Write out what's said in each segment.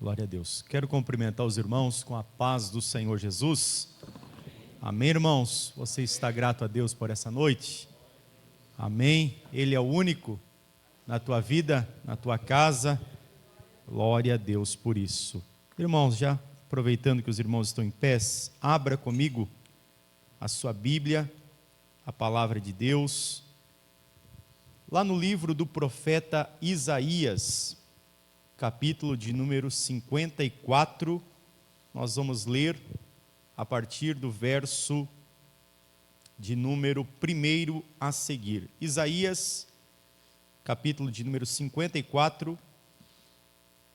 Glória a Deus. Quero cumprimentar os irmãos com a paz do Senhor Jesus. Amém, irmãos? Você está grato a Deus por essa noite? Amém? Ele é o único na tua vida, na tua casa. Glória a Deus por isso. Irmãos, já aproveitando que os irmãos estão em pés, abra comigo a sua Bíblia, a palavra de Deus, lá no livro do profeta Isaías, capítulo de número 54, nós vamos ler a partir do verso de número 1 a seguir. Isaías, capítulo de número 54,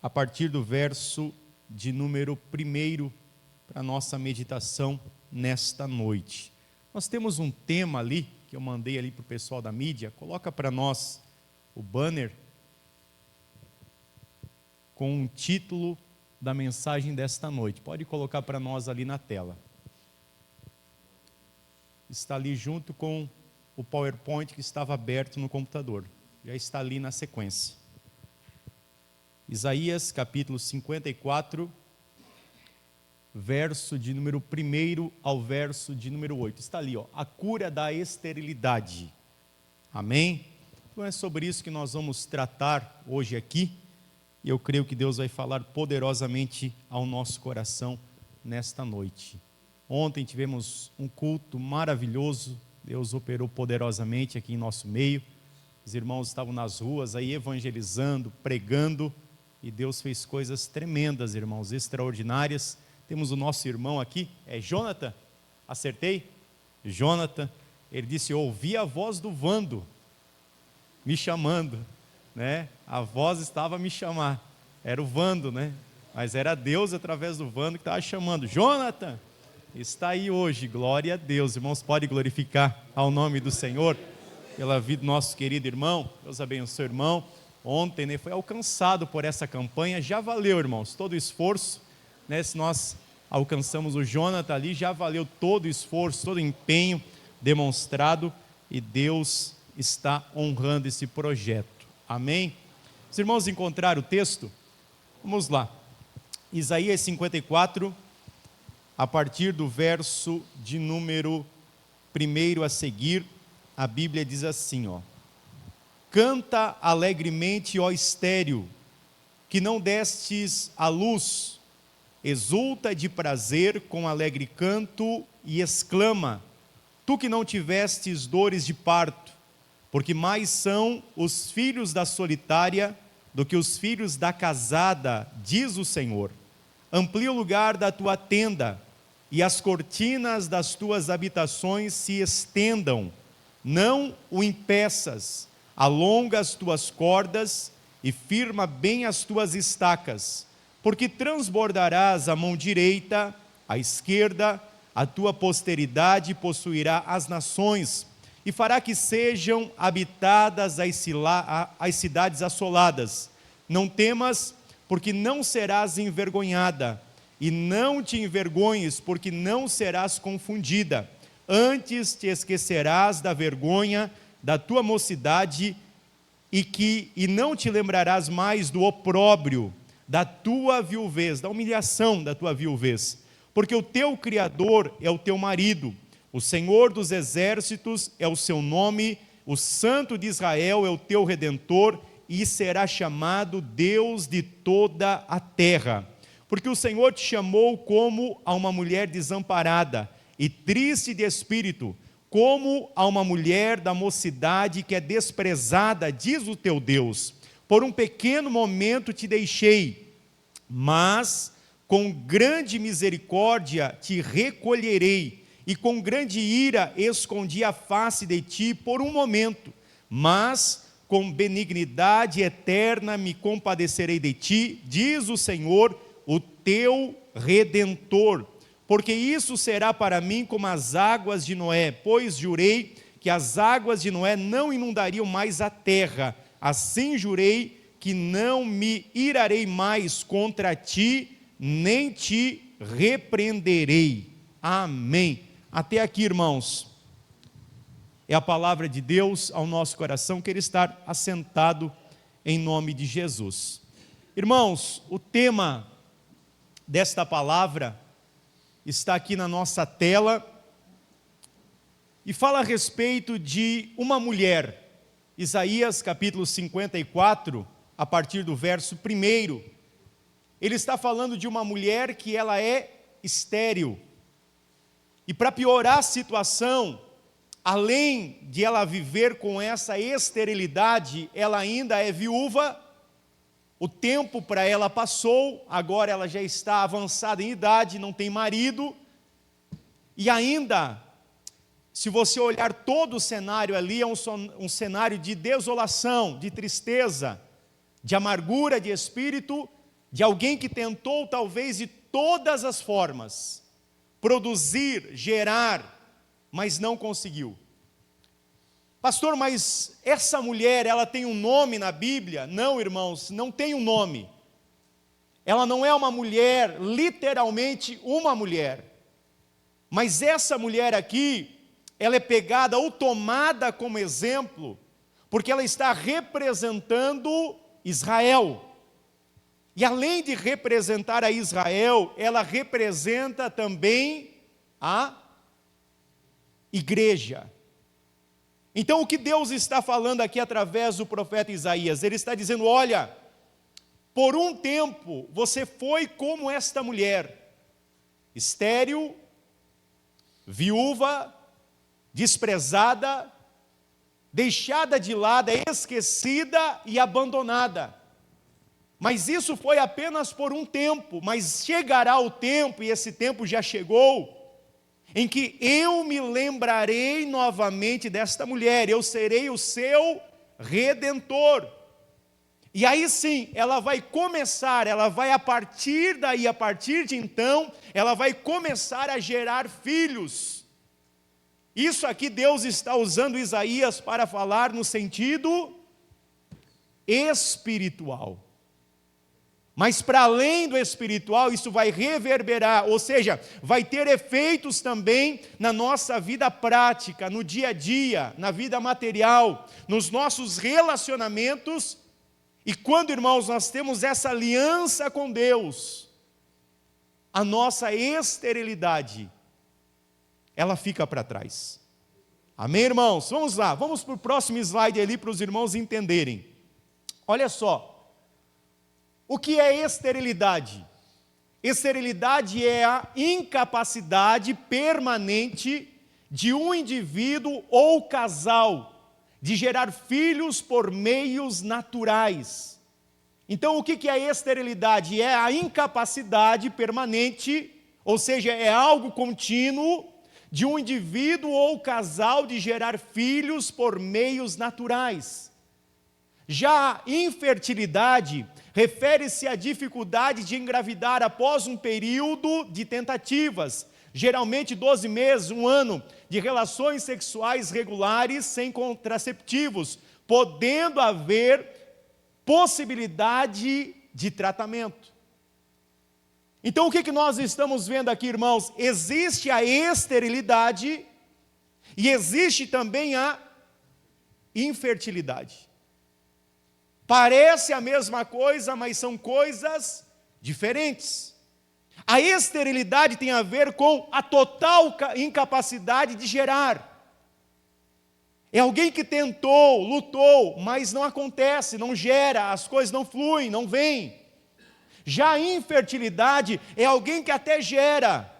a partir do verso de número 1 para a nossa meditação nesta noite. Nós temos um tema ali, que eu mandei ali para o pessoal da mídia, coloca para nós o banner, com o título da mensagem desta noite. Pode colocar para nós ali na tela. Está ali junto com o PowerPoint que estava aberto no computador. Já está ali na sequência. Isaías capítulo 54, verso de número 1 ao verso de número 8. Está ali, ó, a cura da esterilidade. Amém? Então é sobre isso que nós vamos tratar hoje aqui. E eu creio que Deus vai falar poderosamente ao nosso coração nesta noite. Ontem tivemos um culto maravilhoso, Deus operou poderosamente aqui em nosso meio. Os irmãos estavam nas ruas aí evangelizando, pregando, e Deus fez coisas tremendas, irmãos, extraordinárias. Temos o nosso irmão aqui, é Jonathan, acertei? Jonathan, ele disse, eu ouvi a voz do Vando, me chamando, né? A voz estava a me chamar, era o Vando, né? Mas era Deus através do Vando que estava chamando. Jonathan, está aí hoje, glória a Deus. Irmãos, pode glorificar ao nome do Senhor pela vida do nosso querido irmão. Deus abençoe o irmão. Ontem, né, foi alcançado por essa campanha, já valeu, irmãos, todo o esforço, né? Se nós alcançamos o Jonathan ali, já valeu todo o esforço, todo o empenho demonstrado, e Deus está honrando esse projeto. Amém? Os irmãos encontraram o texto? Vamos lá. Isaías 54, a partir do verso de número 1 a seguir, a Bíblia diz assim, ó. Canta alegremente, ó estéril, que não destes a luz, exulta de prazer com alegre canto e exclama, tu que não tivestes dores de parto, porque mais são os filhos da solitária do que os filhos da casada, diz o Senhor. Amplia o lugar da tua tenda, e as cortinas das tuas habitações se estendam. Não o impeças, alonga as tuas cordas e firma bem as tuas estacas, porque transbordarás a mão direita, a esquerda, a tua posteridade possuirá as nações, e fará que sejam habitadas as cidades assoladas. Não temas, porque não serás envergonhada, e não te envergonhes, porque não serás confundida. Antes te esquecerás da vergonha da tua mocidade, e não te lembrarás mais do opróbrio da tua viuvez, da humilhação da tua viuvez, porque o teu Criador é o teu marido, o Senhor dos exércitos é o seu nome, o Santo de Israel é o teu Redentor, e será chamado Deus de toda a terra. Porque o Senhor te chamou como a uma mulher desamparada e triste de espírito, como a uma mulher da mocidade que é desprezada, diz o teu Deus. Por um pequeno momento te deixei, mas com grande misericórdia te recolherei, e com grande ira escondi a face de ti por um momento, mas com benignidade eterna me compadecerei de ti, diz o Senhor, o teu Redentor. Porque isso será para mim como as águas de Noé, pois jurei que as águas de Noé não inundariam mais a terra, assim jurei que não me irarei mais contra ti, nem te repreenderei. Amém. Até aqui, irmãos, é a palavra de Deus ao nosso coração, quer estar assentado em nome de Jesus. Irmãos, o tema desta palavra está aqui na nossa tela e fala a respeito de uma mulher. Isaías capítulo 54, a partir do verso 1, ele está falando de uma mulher que ela é estéril. E para piorar a situação, além de ela viver com essa esterilidade, ela ainda é viúva. O tempo para ela passou, agora ela já está avançada em idade, não tem marido. E ainda, se você olhar todo o cenário ali, é um cenário de desolação, de tristeza, de amargura de espírito, de alguém que tentou talvez de todas as formas produzir, gerar, mas não conseguiu. Pastor, mas essa mulher, ela tem um nome na Bíblia? Não, irmãos, não tem um nome. Ela não é uma mulher, literalmente uma mulher. Mas essa mulher aqui, ela é pegada ou tomada como exemplo, porque ela está representando Israel. E além de representar a Israel, ela representa também a igreja. Então o que Deus está falando aqui através do profeta Isaías? Ele está dizendo, olha, por um tempo você foi como esta mulher, estéril, viúva, desprezada, deixada de lado, esquecida e abandonada. Mas isso foi apenas por um tempo, mas chegará o tempo, e esse tempo já chegou, em que eu me lembrarei novamente desta mulher, eu serei o seu redentor. E aí sim, ela vai começar, ela vai a partir daí, a partir de então, ela vai começar a gerar filhos. Isso aqui Deus está usando Isaías para falar no sentido espiritual. Mas para além do espiritual, isso vai reverberar, ou seja, vai ter efeitos também na nossa vida prática, no dia a dia, na vida material, nos nossos relacionamentos. E quando, irmãos, nós temos essa aliança com Deus, a nossa esterilidade, ela fica para trás. Amém, irmãos? Vamos lá, vamos para o próximo slide ali para os irmãos entenderem. Olha só. O que é esterilidade? Esterilidade é a incapacidade permanente de um indivíduo ou casal de gerar filhos por meios naturais. Então, o que é esterilidade? É a incapacidade permanente, ou seja, é algo contínuo de um indivíduo ou casal de gerar filhos por meios naturais. Já a infertilidade refere-se à dificuldade de engravidar após um período de tentativas, geralmente 12 meses, 1 ano, de relações sexuais regulares sem contraceptivos, podendo haver possibilidade de tratamento. Então o que nós estamos vendo aqui, irmãos? Existe a esterilidade e existe também a infertilidade. Parece a mesma coisa, mas são coisas diferentes. A esterilidade tem a ver com a total incapacidade de gerar. É alguém que tentou, lutou, mas não acontece, não gera, as coisas não fluem, não vêm. Já a infertilidade é alguém que até gera,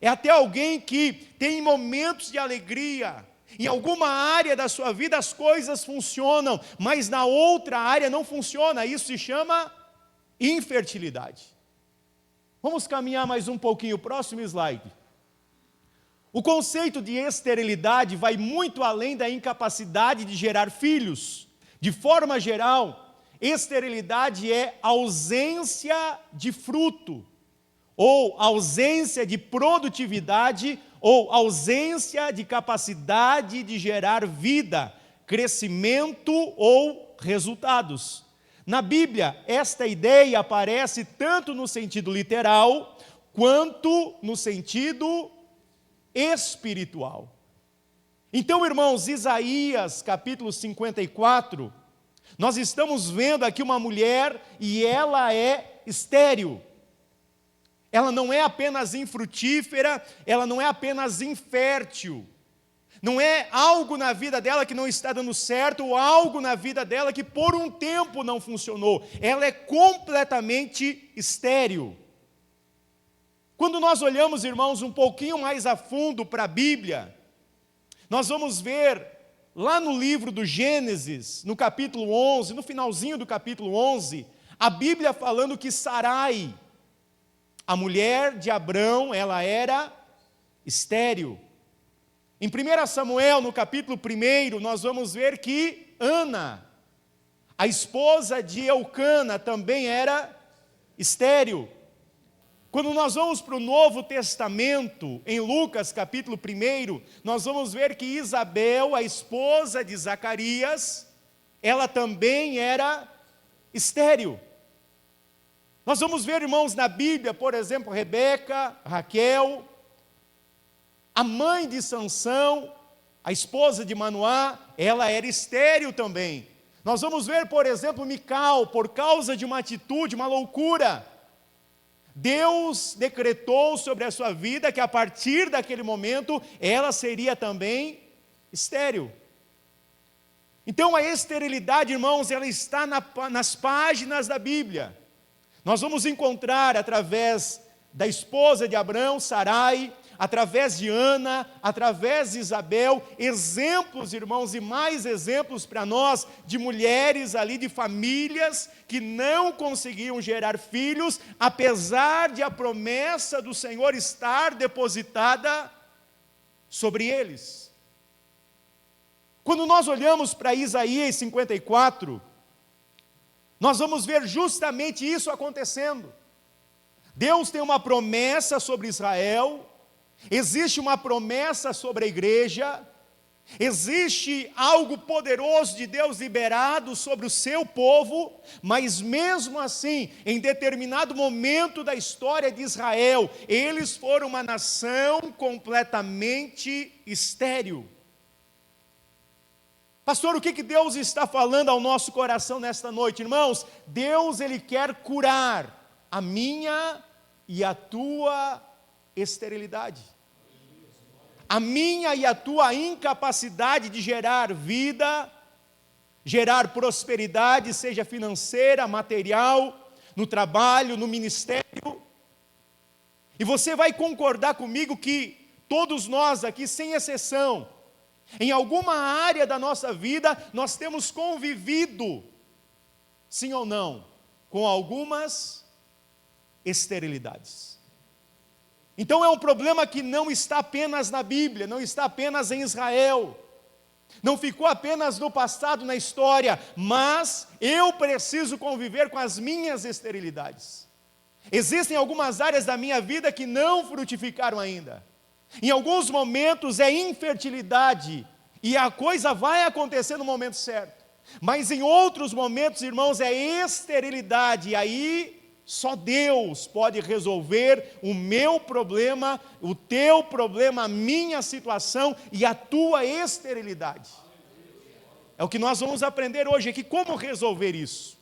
é até alguém que tem momentos de alegria. Em alguma área da sua vida as coisas funcionam, mas na outra área não funciona. Isso se chama infertilidade. Vamos caminhar mais um pouquinho, próximo slide. O conceito de esterilidade vai muito além da incapacidade de gerar filhos. De forma geral, esterilidade é ausência de fruto, ou ausência de produtividade, ou ausência de capacidade de gerar vida, crescimento ou resultados. Na Bíblia, esta ideia aparece tanto no sentido literal, quanto no sentido espiritual. Então, irmãos, Isaías capítulo 54, nós estamos vendo aqui uma mulher e ela é estéril. ela não é apenas infrutífera, ela não é apenas infértil. Não é algo na vida dela que não está dando certo, ou algo na vida dela que por um tempo não funcionou. Ela é completamente estéril. Quando nós olhamos, irmãos, um pouquinho mais a fundo para a Bíblia, nós vamos ver lá no livro do Gênesis, no capítulo 11, no finalzinho do capítulo 11, a Bíblia falando que Sarai, a mulher de Abrão, ela era estéril. Em 1 Samuel, no capítulo 1, nós vamos ver que Ana, a esposa de Eucana, também era estéril. Quando nós vamos para o Novo Testamento, em Lucas capítulo 1, nós vamos ver que Isabel, a esposa de Zacarias, ela também era estéril. Nós vamos ver, irmãos, na Bíblia, por exemplo, Rebeca, Raquel, a mãe de Sansão, a esposa de Manoá, ela era estéril também. Nós vamos ver, por exemplo, Mical, por causa de uma atitude, uma loucura, Deus decretou sobre a sua vida que a partir daquele momento ela seria também estéril. Então a esterilidade, irmãos, ela está nas páginas da Bíblia. Nós vamos encontrar através da esposa de Abrão, Sarai, através de Ana, através de Isabel, exemplos, irmãos, e mais exemplos para nós, de mulheres ali, de famílias, que não conseguiam gerar filhos, apesar de a promessa do Senhor estar depositada sobre eles. Quando nós olhamos para Isaías 54, nós vamos ver justamente isso acontecendo. Deus tem uma promessa sobre Israel, existe uma promessa sobre a igreja, existe algo poderoso de Deus liberado sobre o seu povo, mas mesmo assim, em determinado momento da história de Israel, eles foram uma nação completamente estéril. Pastor, o que Deus está falando ao nosso coração nesta noite? Irmãos, Deus, Ele quer curar a minha e a tua esterilidade. A minha e a tua incapacidade de gerar vida, gerar prosperidade, seja financeira, material, no trabalho, no ministério. E você vai concordar comigo que todos nós aqui, sem exceção, em alguma área da nossa vida, nós temos convivido, sim ou não, com algumas esterilidades. Então é um problema que não está apenas na Bíblia, não está apenas em Israel, não ficou apenas no passado, na história, mas eu preciso conviver com as minhas esterilidades. Existem algumas áreas da minha vida que não frutificaram ainda. Em alguns momentos é infertilidade, e a coisa vai acontecer no momento certo. Mas em outros momentos, irmãos, é esterilidade, e aí só Deus pode resolver o meu problema, o teu problema, a minha situação e a tua esterilidade. É o que nós vamos aprender hoje aqui, como resolver isso.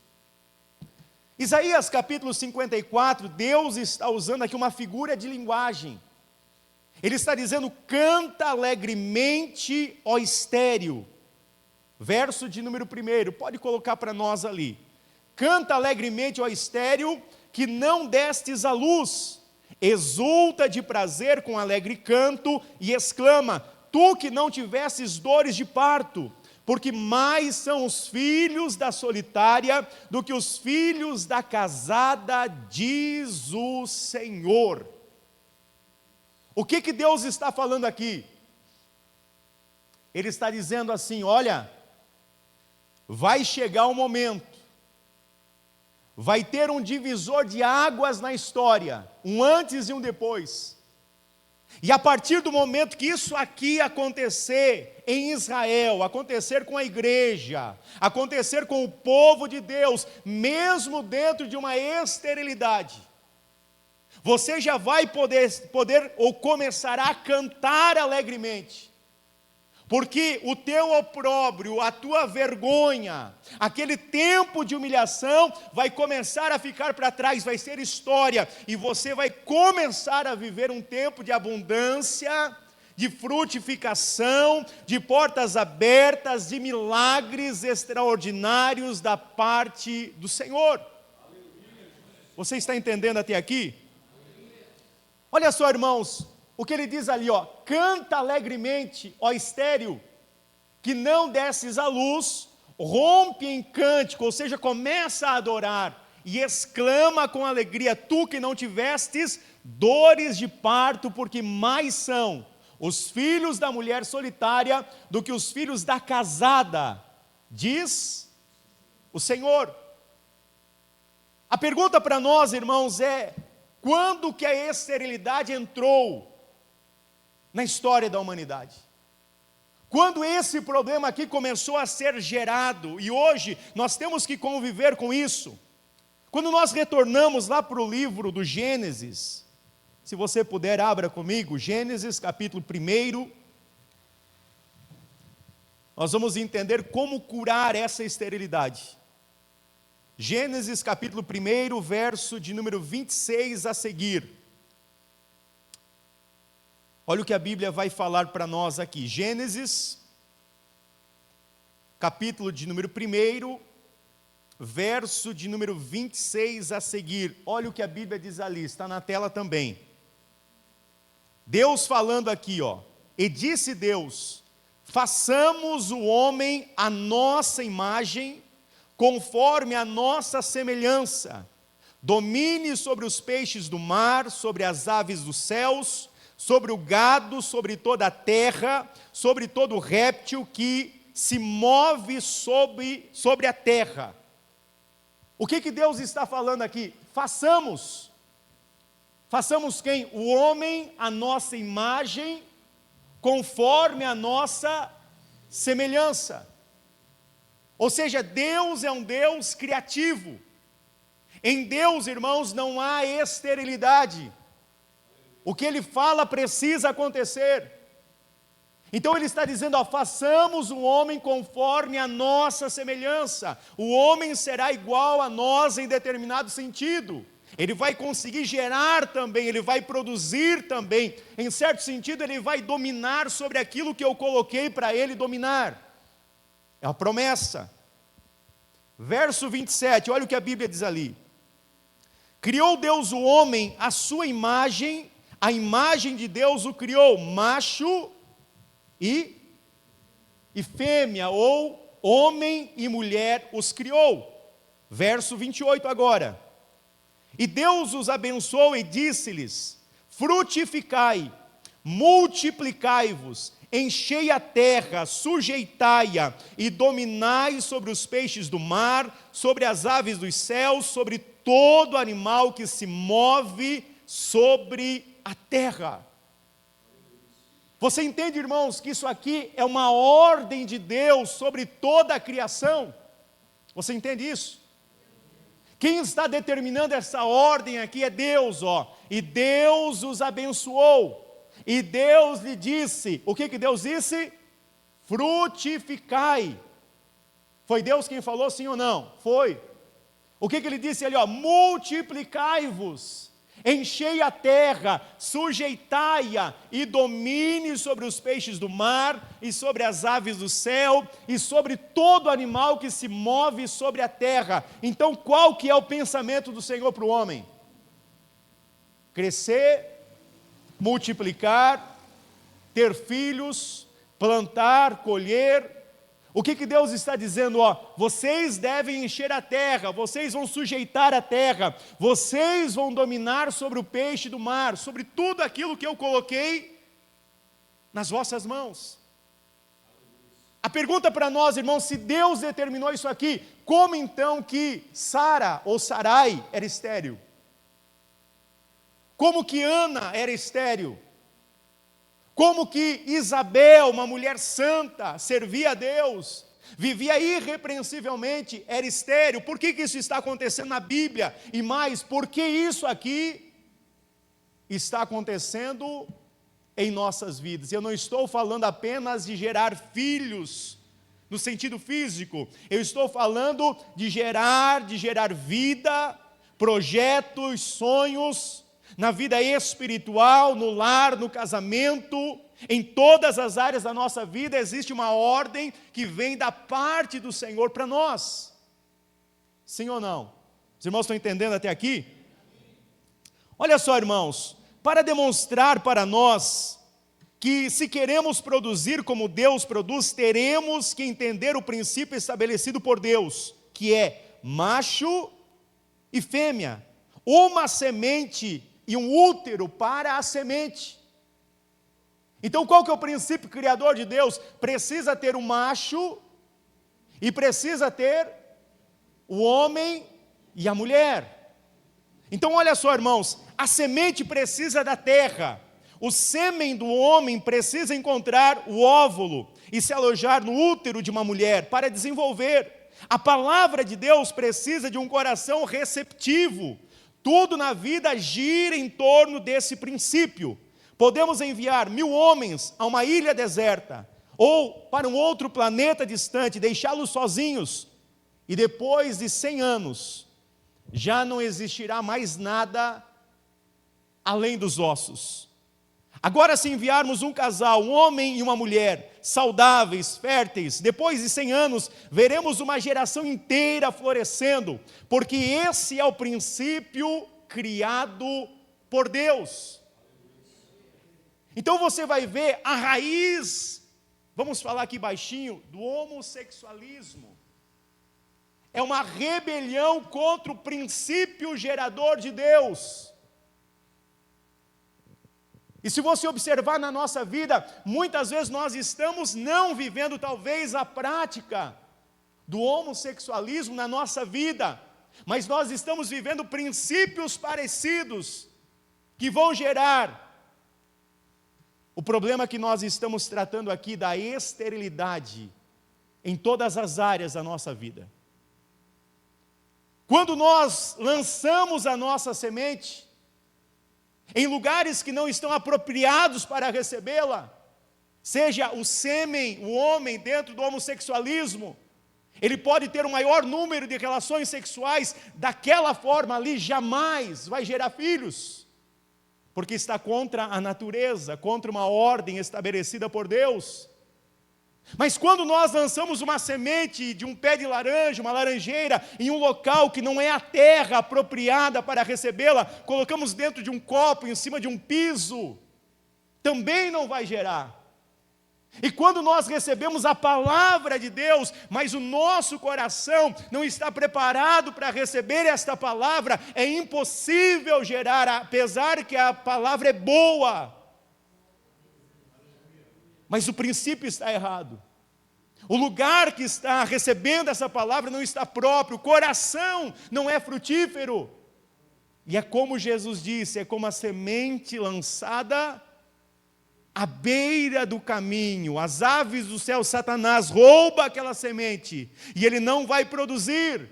Isaías capítulo 54, Deus está usando aqui uma figura de linguagem. Ele está dizendo, canta alegremente, ó estéril. Verso de número 1, pode colocar para nós ali. Canta alegremente, ó estéril, que não destes à luz. Exulta de prazer com alegre canto e exclama, tu que não tivesses dores de parto, porque mais são os filhos da solitária do que os filhos da casada, diz o Senhor. O que Deus está falando aqui? Ele está dizendo assim, olha, vai chegar um momento, vai ter um divisor de águas na história, um antes e um depois. E a partir do momento que isso aqui acontecer em Israel, acontecer com a igreja, acontecer com o povo de Deus, mesmo dentro de uma esterilidade, você já vai poder ou começará a cantar alegremente, porque o teu opróbrio, a tua vergonha, aquele tempo de humilhação vai começar a ficar para trás, vai ser história, e você vai começar a viver um tempo de abundância, de frutificação, de portas abertas, de milagres extraordinários da parte do Senhor. Você está entendendo até aqui? Olha só, irmãos, o que ele diz ali, ó: canta alegremente, ó estéril, que não desces à luz, rompe em cântico, ou seja, começa a adorar, e exclama com alegria, tu que não tivestes dores de parto, porque mais são os filhos da mulher solitária do que os filhos da casada, diz o Senhor. A pergunta para nós, irmãos, é: quando que a esterilidade entrou na história da humanidade? Quando esse problema aqui começou a ser gerado, e hoje nós temos que conviver com isso. Quando nós retornamos lá para o livro do Gênesis, se você puder, abra comigo, Gênesis capítulo 1, nós vamos entender como curar essa esterilidade. Gênesis capítulo 1, verso de número 26 a seguir. Olha o que a Bíblia vai falar para nós aqui. Gênesis, capítulo de número 1, verso de número 26 a seguir. Olha o que a Bíblia diz ali, está na tela também. Deus falando aqui, ó: e disse Deus, façamos o homem à nossa imagem, conforme a nossa semelhança, domine sobre os peixes do mar, sobre as aves dos céus, sobre o gado, sobre toda a terra, sobre todo réptil que se move sobre a terra. O que Deus está falando aqui? Façamos quem? O homem à nossa imagem, conforme a nossa semelhança. Ou seja, Deus é um Deus criativo. Em Deus, irmãos, não há esterilidade. O que Ele fala precisa acontecer. Então Ele está dizendo, ó: façamos o homem conforme a nossa semelhança. O homem será igual a nós em determinado sentido. Ele vai conseguir gerar também, ele vai produzir também. Em certo sentido, ele vai dominar sobre aquilo que eu coloquei para ele dominar. É a promessa. Verso 27, olha o que a Bíblia diz ali. Criou Deus o homem à sua imagem, a imagem de Deus o criou, macho e fêmea, ou homem e mulher os criou. Verso 28 agora. E Deus os abençoou e disse-lhes, frutificai, multiplicai-vos, enchei a terra, sujeitai-a e dominai sobre os peixes do mar, sobre as aves dos céus, sobre todo animal que se move sobre a terra. Você entende, irmãos, que isso aqui é uma ordem de Deus sobre toda a criação? Você entende isso? Quem está determinando essa ordem aqui é Deus, ó. E Deus os abençoou. E Deus lhe disse, o que Deus disse? Frutificai. Foi Deus quem falou, sim ou não? Foi. O que Ele disse ali, ó? Multiplicai-vos, enchei a terra, sujeitai-a e domine sobre os peixes do mar e sobre as aves do céu e sobre todo animal que se move sobre a terra. Então qual que é o pensamento do Senhor para o homem? Crescer, multiplicar, ter filhos, plantar, colher. O que Deus está dizendo? Ó, vocês devem encher a terra, vocês vão sujeitar a terra, vocês vão dominar sobre o peixe do mar, sobre tudo aquilo que eu coloquei nas vossas mãos. A pergunta para nós, irmãos, se Deus determinou isso aqui, como então que Sara ou Sarai era estéril? Como que Ana era estéril? Como que Isabel, uma mulher santa, servia a Deus, vivia irrepreensivelmente, era estéril? Por que isso está acontecendo na Bíblia? E mais, por que isso aqui está acontecendo em nossas vidas. Eu não estou falando apenas de gerar filhos, no sentido físico. Eu estou falando de gerar vida, projetos, sonhos, na vida espiritual, no lar, no casamento, em todas as áreas da nossa vida existe uma ordem que vem da parte do Senhor para nós. Sim ou não? Os irmãos estão entendendo até aqui? Olha só, irmãos, para demonstrar para nós que se queremos produzir como Deus produz, teremos que entender o princípio estabelecido por Deus, que é macho e fêmea, uma semente e um útero para a semente. Então qual que é o princípio criador de Deus? Precisa ter um macho e precisa ter o homem e a mulher. Então olha só, irmãos, a semente precisa da terra, o sêmen do homem precisa encontrar o óvulo e se alojar no útero de uma mulher para desenvolver. A palavra de Deus precisa de um coração receptivo. Tudo na vida gira em torno desse princípio. Podemos enviar 1000 homens a uma ilha deserta ou para um outro planeta distante, deixá-los sozinhos, e depois de 100 anos, já não existirá mais nada além dos ossos. Agora, se enviarmos um casal, um homem e uma mulher, saudáveis, férteis, depois de 100 anos, veremos uma geração inteira florescendo, porque esse é o princípio criado por Deus. Então você vai ver a raiz, vamos falar aqui baixinho, do homossexualismo. É uma rebelião contra o princípio gerador de Deus. E se você observar na nossa vida, muitas vezes nós estamos não vivendo talvez a prática do homossexualismo na nossa vida, mas nós estamos vivendo princípios parecidos que vão gerar o problema que nós estamos tratando aqui da esterilidade em todas as áreas da nossa vida. Quando nós lançamos a nossa semente em lugares que não estão apropriados para recebê-la, seja o sêmen, o homem dentro do homossexualismo, ele pode ter o maior número de relações sexuais, daquela forma ali jamais vai gerar filhos, porque está contra a natureza, contra uma ordem estabelecida por Deus. Mas quando nós lançamos uma semente de um pé de laranja, uma laranjeira, em um local que não é a terra apropriada para recebê-la, colocamos dentro de um copo, em cima de um piso, também não vai gerar. E quando nós recebemos a palavra de Deus, mas o nosso coração não está preparado para receber esta palavra, é impossível gerar, apesar que a palavra é boa. Mas o princípio está errado. O lugar que está recebendo essa palavra não está próprio, o coração não é frutífero. E é como Jesus disse, é como a semente lançada à beira do caminho. As aves do céu, Satanás rouba aquela semente e ele não vai produzir.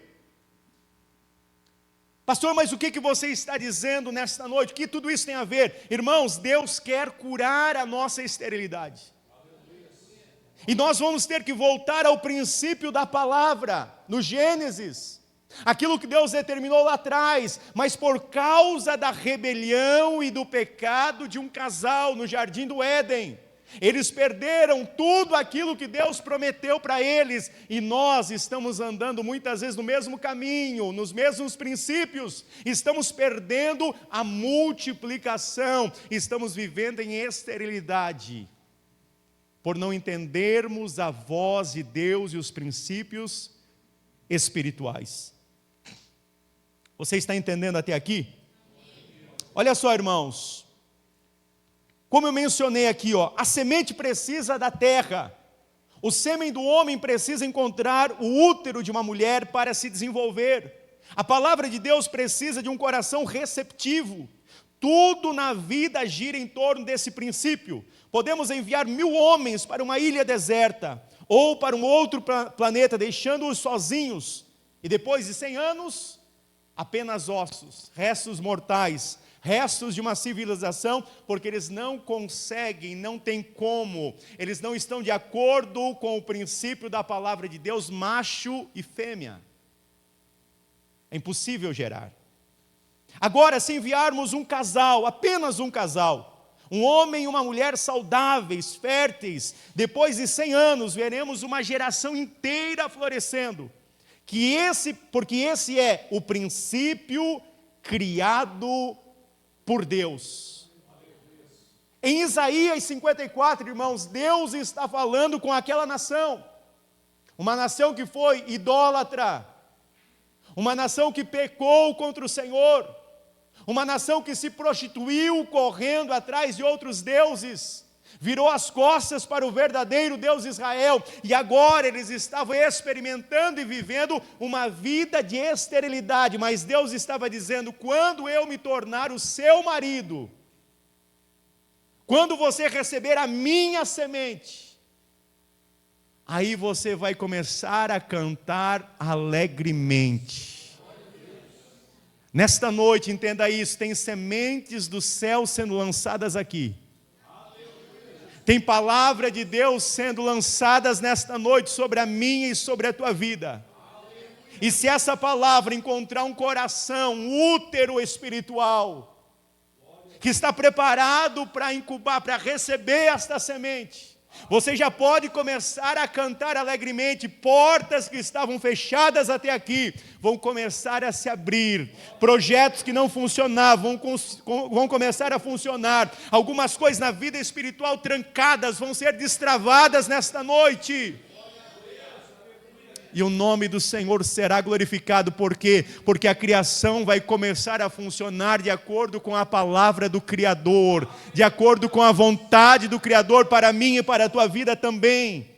Pastor, mas o que você está dizendo nesta noite? O que tudo isso tem a ver? Irmãos, Deus quer curar a nossa esterilidade. E nós vamos ter que voltar ao princípio da palavra, no Gênesis. Aquilo que Deus determinou lá atrás, mas por causa da rebelião e do pecado de um casal no jardim do Éden, eles perderam tudo aquilo que Deus prometeu para eles, e nós estamos andando muitas vezes no mesmo caminho, nos mesmos princípios, estamos perdendo a multiplicação, estamos vivendo em esterilidade, por não entendermos a voz de Deus e os princípios espirituais. Você está entendendo até aqui? Olha só, irmãos, como eu mencionei aqui, a semente precisa da terra, o sêmen do homem precisa encontrar o útero de uma mulher para se desenvolver. A palavra de Deus precisa de um coração receptivo. Tudo na vida gira em torno desse princípio. Podemos enviar 1000 homens para uma ilha deserta, ou para um outro planeta, deixando-os sozinhos, e depois de 100 anos, apenas ossos, restos mortais, restos de uma civilização, porque eles não conseguem, não tem como, eles não estão de acordo com o princípio da palavra de Deus, macho e fêmea. É impossível gerar. Agora, se enviarmos um casal, apenas um casal, um homem e uma mulher saudáveis, férteis, depois de 100 anos, veremos uma geração inteira florescendo. Porque esse é o princípio criado por Deus. Em Isaías 54, irmãos, Deus está falando com aquela nação. Uma nação que foi idólatra. Uma nação que pecou contra o Senhor. Uma nação que se prostituiu correndo atrás de outros deuses. Virou as costas para o verdadeiro Deus Israel, e agora eles estavam experimentando e vivendo uma vida de esterilidade, mas Deus estava dizendo: quando eu me tornar o seu marido, quando você receber a minha semente, aí você vai começar a cantar alegremente. Nesta noite, entenda isso, tem sementes do céu sendo lançadas aqui. Tem palavra de Deus sendo lançadas nesta noite sobre a minha e sobre a tua vida. E se essa palavra encontrar um coração, um útero espiritual, que está preparado para incubar, para receber esta semente, você já pode começar a cantar alegremente. Portas que estavam fechadas até aqui vão começar a se abrir. Projetos que não funcionavam vão começar a funcionar. Algumas coisas na vida espiritual trancadas vão ser destravadas nesta noite. E o nome do Senhor será glorificado. Por quê? Porque a criação vai começar a funcionar de acordo com a palavra do Criador, de acordo com a vontade do Criador para mim e para a tua vida também.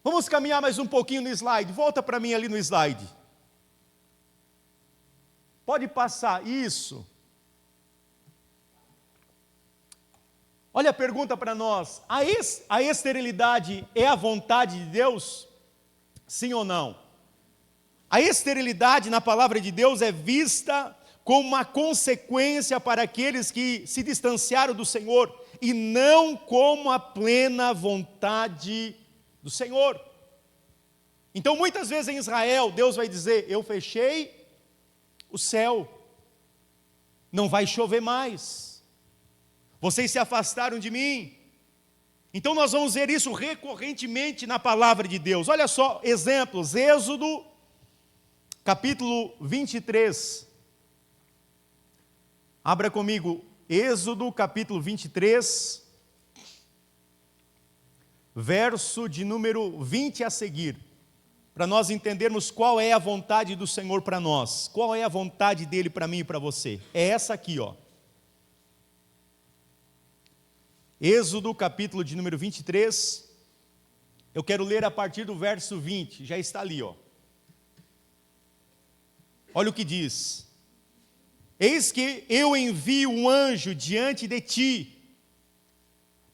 Vamos caminhar mais um pouquinho no slide. Volta para mim ali no slide. Pode passar isso. Olha a pergunta para nós: a esterilidade é a vontade de Deus? Sim ou não? A esterilidade na palavra de Deus é vista como uma consequência para aqueles que se distanciaram do Senhor, e não como a plena vontade do Senhor. Então muitas vezes em Israel, Deus vai dizer: eu fechei o céu, não vai chover mais. Vocês se afastaram de mim. Então nós vamos ver isso recorrentemente na palavra de Deus. Olha só, exemplos. Êxodo, capítulo 23. Abra comigo, Êxodo, capítulo 23, verso de número 20 a seguir, para nós entendermos qual é a vontade do Senhor para nós. Qual é a vontade dele para mim e para você? É essa aqui, ó. Êxodo, capítulo de número 23, eu quero ler a partir do verso 20, já está ali, ó. Olha o que diz: eis que eu envio um anjo diante de ti,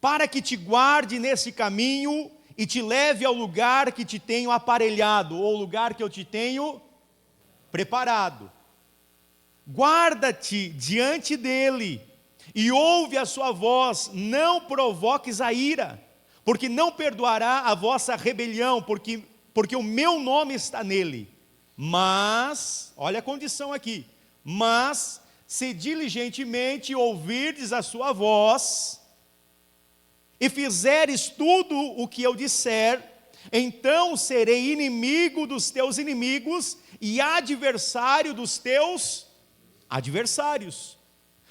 para que te guarde nesse caminho e te leve ao lugar que te tenho aparelhado, ou lugar que eu te tenho preparado. Guarda-te diante dele, e ouve a sua voz, não provoques a ira, porque não perdoará a vossa rebelião, porque o meu nome está nele. Mas, olha a condição aqui, mas se diligentemente ouvirdes a sua voz, e fizeres tudo o que eu disser, então serei inimigo dos teus inimigos, e adversário dos teus adversários.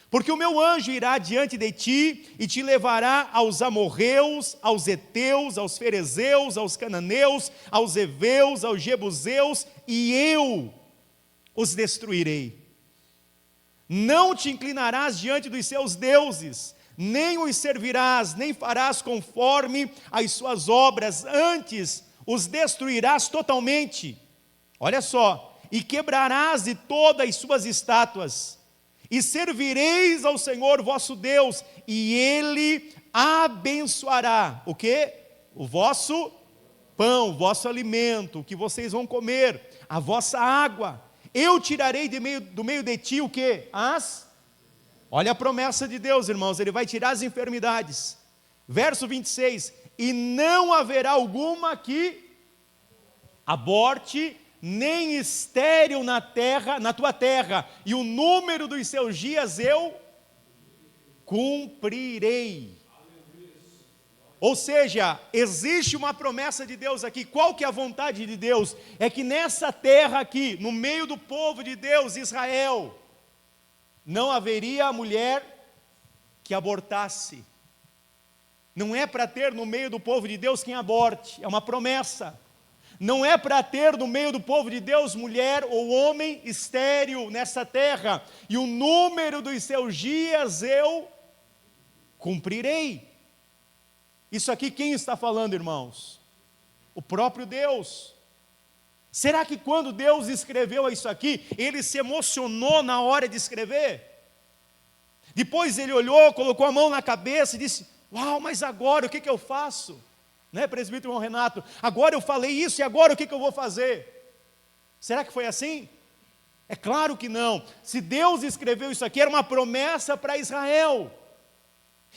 Porque o meu anjo irá diante de ti e te levará aos amorreus, aos heteus, aos ferezeus, aos cananeus, aos heveus, aos jebuseus, e eu os destruirei. Não te inclinarás diante dos seus deuses, nem os servirás, nem farás conforme as suas obras, antes os destruirás totalmente. Olha só, e quebrarás de todas as suas estátuas, e servireis ao Senhor vosso Deus, e Ele abençoará, o quê? O vosso pão, vosso alimento, o que vocês vão comer, a vossa água. Eu tirarei do meio de ti o quê? Olha a promessa de Deus, irmãos, Ele vai tirar as enfermidades. Verso 26, e não haverá alguma que aborte, nem estéril na terra, na tua terra, e o número dos seus dias eu cumprirei. Ou seja, existe uma promessa de Deus aqui. Qual que é a vontade de Deus? É que nessa terra aqui, no meio do povo de Deus, Israel, não haveria mulher que abortasse. Não é para ter no meio do povo de Deus quem aborte, é uma promessa. Não é para ter no meio do povo de Deus mulher ou homem estéril nessa terra, e o número dos seus dias eu cumprirei. Isso aqui quem está falando, irmãos? O próprio Deus. Será que quando Deus escreveu isso aqui, Ele se emocionou na hora de escrever? Depois Ele olhou, colocou a mão na cabeça e disse: uau, mas agora o que eu faço? Né, presbítero irmão Renato? Agora eu falei isso e agora o que eu vou fazer? Será que foi assim? É claro que não. Se Deus escreveu isso aqui, era uma promessa para Israel.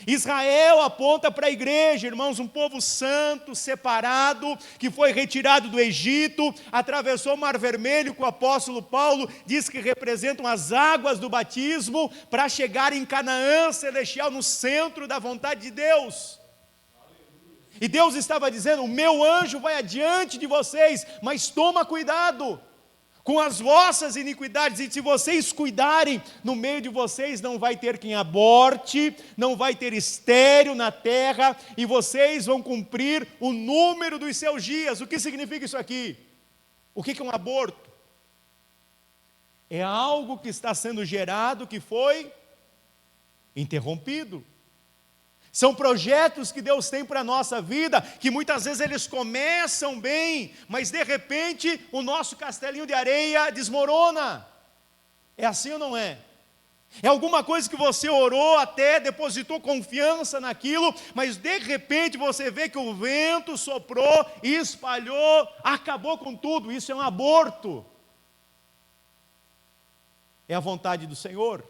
Israel aponta para a igreja, irmãos, um povo santo, separado, que foi retirado do Egito, atravessou o Mar Vermelho, que o apóstolo Paulo diz que representam as águas do batismo, para chegar em Canaã celestial, no centro da vontade de Deus. E Deus estava dizendo: o meu anjo vai adiante de vocês, mas toma cuidado com as vossas iniquidades, e se vocês cuidarem, no meio de vocês não vai ter quem aborte, não vai ter estéril na terra, e vocês vão cumprir o número dos seus dias. O que significa isso aqui? O que é um aborto? É algo que está sendo gerado, que foi interrompido. São projetos que Deus tem para a nossa vida, que muitas vezes eles começam bem, mas de repente o nosso castelinho de areia desmorona. É assim ou não é? É alguma coisa que você orou até, depositou confiança naquilo, mas de repente você vê que o vento soprou e espalhou, acabou com tudo. Isso é um aborto. É a vontade do Senhor?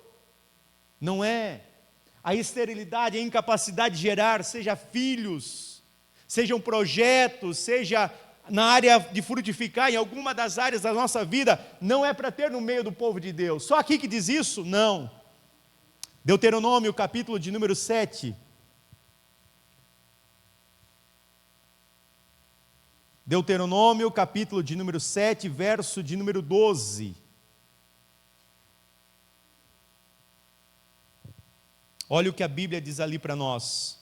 Não é. A esterilidade, a incapacidade de gerar, seja filhos, sejam projetos, seja na área de frutificar, em alguma das áreas da nossa vida, não é para ter no meio do povo de Deus. Só aqui que diz isso? Não. Deuteronômio, capítulo de número 7. Deuteronômio, capítulo de número 7, verso de número 12. Olha o que a Bíblia diz ali para nós.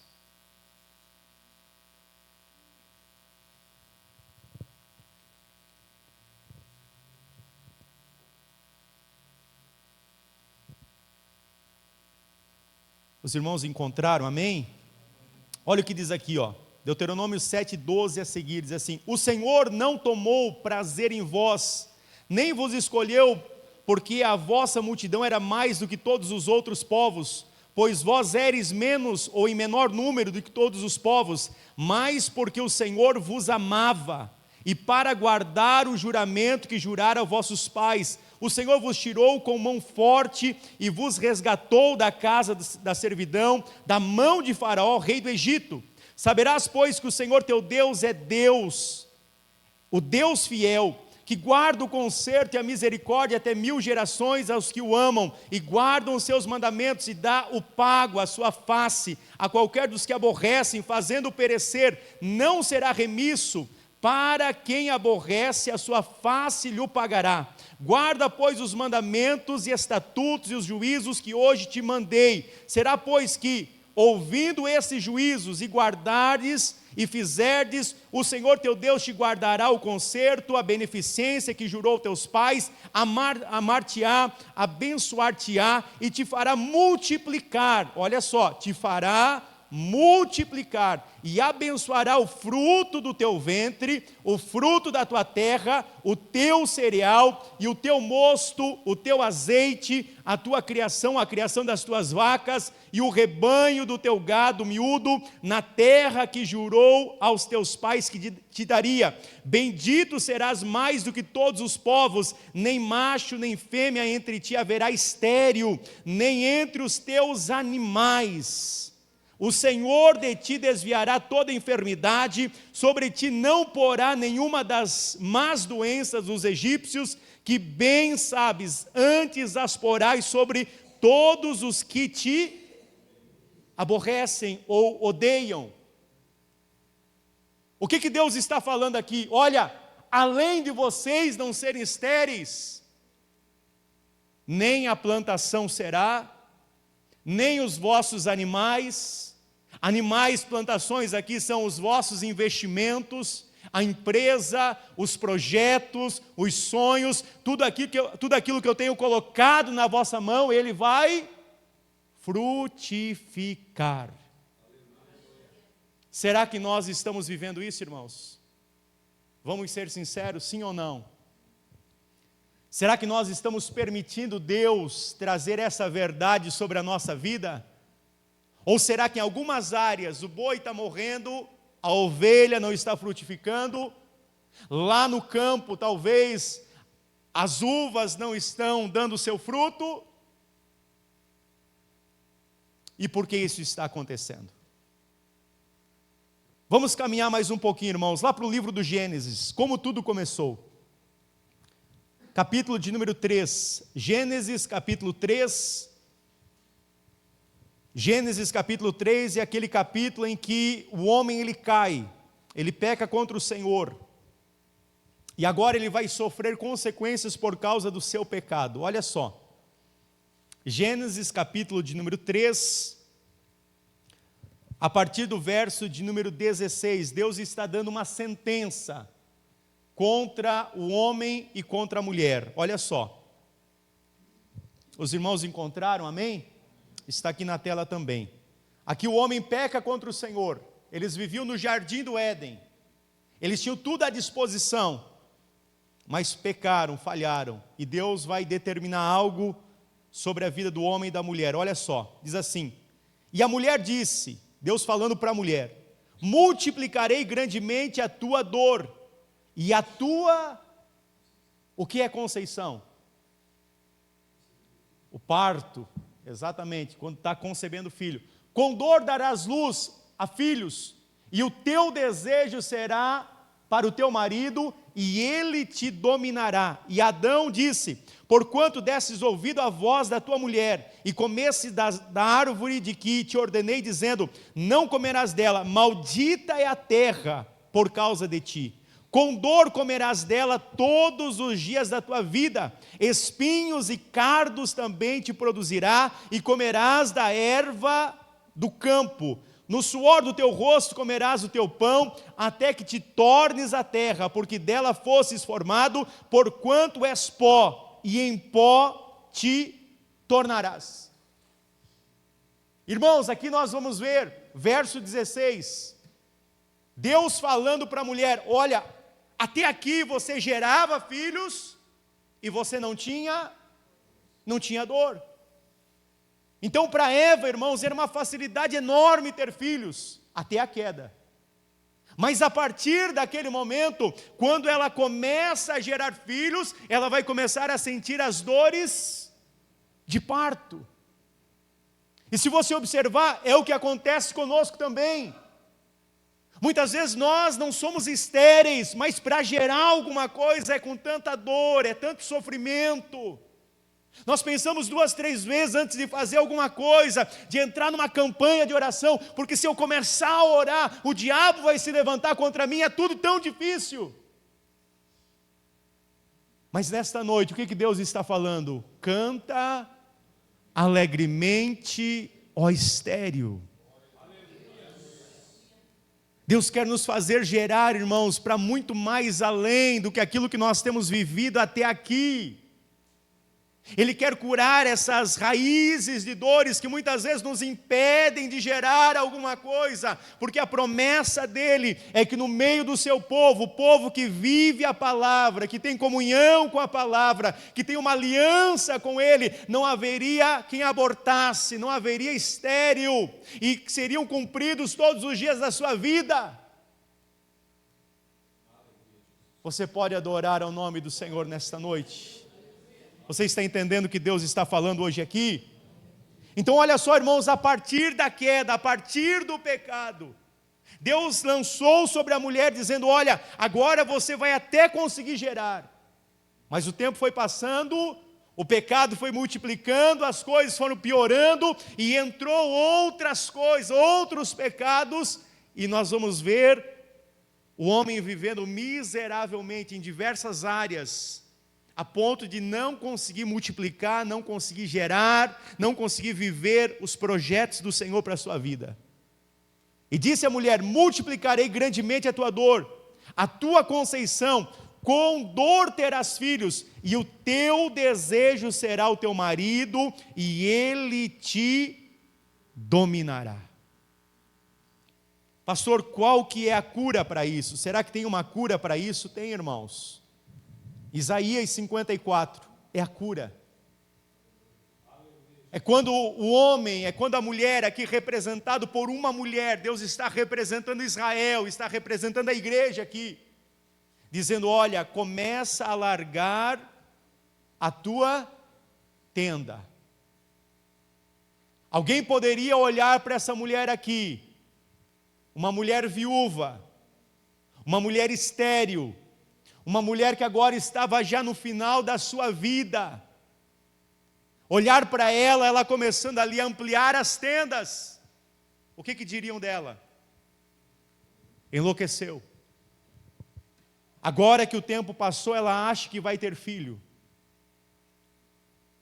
Os irmãos encontraram, amém? Olha o que diz aqui, ó. Deuteronômio 7:12 a seguir, diz assim: o Senhor não tomou prazer em vós, nem vos escolheu, porque a vossa multidão era mais do que todos os outros povos, pois vós eres menos ou em menor número do que todos os povos, mas porque o Senhor vos amava, e para guardar o juramento que jurara a vossos pais, o Senhor vos tirou com mão forte e vos resgatou da casa da servidão, da mão de Faraó, rei do Egito. Saberás, pois, que o Senhor teu Deus é Deus, o Deus fiel, que guarda o conserto e a misericórdia até 1000 gerações aos que o amam, e guardam os seus mandamentos, e dá o pago à sua face, a qualquer dos que aborrecem, fazendo perecer, não será remisso, para quem aborrece a sua face lhe o pagará. Guarda, pois, os mandamentos e estatutos e os juízos que hoje te mandei. Será, pois, que, ouvindo esses juízos e guardares e fizerdes, o Senhor teu Deus te guardará o conserto, a beneficência que jurou teus pais, amar-te-á, abençoar-te-á e te fará multiplicar. Olha só, te fará multiplicar e abençoará o fruto do teu ventre, o fruto da tua terra, o teu cereal e o teu mosto, o teu azeite, a tua criação, a criação das tuas vacas e o rebanho do teu gado miúdo, na terra que jurou aos teus pais que te daria. Bendito serás mais do que todos os povos, nem macho nem fêmea entre ti haverá estéril, nem entre os teus animais. O Senhor de ti desviará toda enfermidade, sobre ti não porá nenhuma das más doenças dos egípcios, que bem sabes, antes as porás sobre todos os que te aborrecem ou odeiam. O que Deus está falando aqui? Olha, além de vocês não serem estéreis, nem a plantação será, nem os vossos animais, plantações aqui são os vossos investimentos, a empresa, os projetos, os sonhos, tudo aquilo que eu tenho colocado na vossa mão, ele vai frutificar. Será que nós estamos vivendo isso, irmãos? Vamos ser sinceros, sim ou não? Será que nós estamos permitindo Deus trazer essa verdade sobre a nossa vida? Ou será que em algumas áreas o boi está morrendo, a ovelha não está frutificando, lá no campo talvez as uvas não estão dando seu fruto? E por que isso está acontecendo? Vamos caminhar mais um pouquinho, irmãos, lá para o livro do Gênesis, como tudo começou. Capítulo de número 3, Gênesis capítulo 3. Gênesis capítulo 3 é aquele capítulo em que o homem ele cai, ele peca contra o Senhor. E agora ele vai sofrer consequências por causa do seu pecado. Olha só. Gênesis capítulo de número 3, a partir do verso de número 16, Deus está dando uma sentença contra o homem e contra a mulher. Olha só. Os irmãos encontraram, amém? Está aqui na tela também. Aqui o homem peca contra o Senhor. Eles viviam no jardim do Éden. Eles tinham tudo à disposição, mas pecaram, falharam. E Deus vai determinar algo sobre a vida do homem e da mulher. Olha só, diz assim: e a mulher disse, Deus falando para a mulher: multiplicarei grandemente a tua dor e a tua... O que é conceição? O parto, exatamente, quando está concebendo filho. Com dor darás luz a filhos, e o teu desejo será para o teu marido, e ele te dominará. E Adão disse: porquanto desses ouvido à voz da tua mulher, e comesse da árvore de que te ordenei, dizendo: não comerás dela, maldita é a terra por causa de ti. Com dor comerás dela todos os dias da tua vida, espinhos e cardos também te produzirá, e comerás da erva do campo. No suor do teu rosto comerás o teu pão, até que te tornes a terra, porque dela fosses formado, porquanto és pó, e em pó te tornarás. Irmãos, aqui nós vamos ver, verso 16, Deus falando para a mulher: olha, até aqui você gerava filhos, e você não tinha dor. Então para Eva, irmãos, era uma facilidade enorme ter filhos, até a queda. Mas a partir daquele momento, quando ela começa a gerar filhos, ela vai começar a sentir as dores de parto. E se você observar, é o que acontece conosco também. Muitas vezes nós não somos estéreis, mas para gerar alguma coisa é com tanta dor, é tanto sofrimento. Nós pensamos 2, 3 vezes antes de fazer alguma coisa, de entrar numa campanha de oração, porque se eu começar a orar, o diabo vai se levantar contra mim, é tudo tão difícil. Mas nesta noite, o que Deus está falando? Canta alegremente, ó estéril. Deus quer nos fazer gerar, irmãos, para muito mais além do que aquilo que nós temos vivido até aqui. Ele quer curar essas raízes de dores que muitas vezes nos impedem de gerar alguma coisa, porque a promessa dele é que no meio do seu povo, o povo que vive a palavra, que tem comunhão com a palavra, que tem uma aliança com ele, não haveria quem abortasse, não haveria estéril, e seriam cumpridos todos os dias da sua vida. Você pode adorar ao nome do Senhor nesta noite? Você está entendendo o que Deus está falando hoje aqui? Então olha só, irmãos, a partir da queda, a partir do pecado, Deus lançou sobre a mulher dizendo, olha, agora você vai até conseguir gerar. Mas o tempo foi passando, o pecado foi multiplicando, as coisas foram piorando, e entrou outras coisas, outros pecados, e nós vamos ver o homem vivendo miseravelmente em diversas áreas, a ponto de não conseguir multiplicar, não conseguir gerar, não conseguir viver os projetos do Senhor para a sua vida. E disse a mulher, multiplicarei grandemente a tua dor, a tua conceição, com dor terás filhos, e o teu desejo será o teu marido, e ele te dominará. Pastor, qual que é a cura para isso? Será que tem uma cura para isso? Tem, irmãos. Isaías 54, é a cura. É quando o homem, é quando a mulher, aqui representado por uma mulher, Deus está representando Israel, está representando a igreja aqui, dizendo, olha, começa a largar a tua tenda. Alguém poderia olhar para essa mulher aqui, uma mulher viúva, uma mulher estéril, uma mulher que agora estava já no final da sua vida, olhar para ela, ela começando ali a ampliar as tendas, o que diriam dela? Enlouqueceu. Agora que o tempo passou, ela acha que vai ter filho.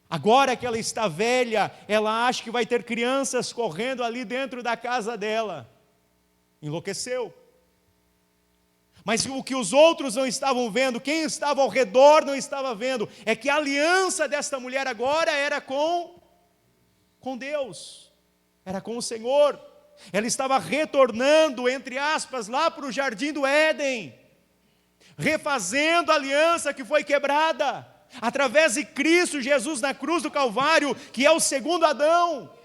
Agora que ela está velha, ela acha que vai ter crianças correndo ali dentro da casa dela. Enlouqueceu. Mas o que os outros não estavam vendo, quem estava ao redor não estava vendo, é que a aliança desta mulher agora era com Deus, era com o Senhor. Ela estava retornando, entre aspas, lá para o jardim do Éden, refazendo a aliança que foi quebrada, através de Cristo Jesus na cruz do Calvário, que é o segundo Adão.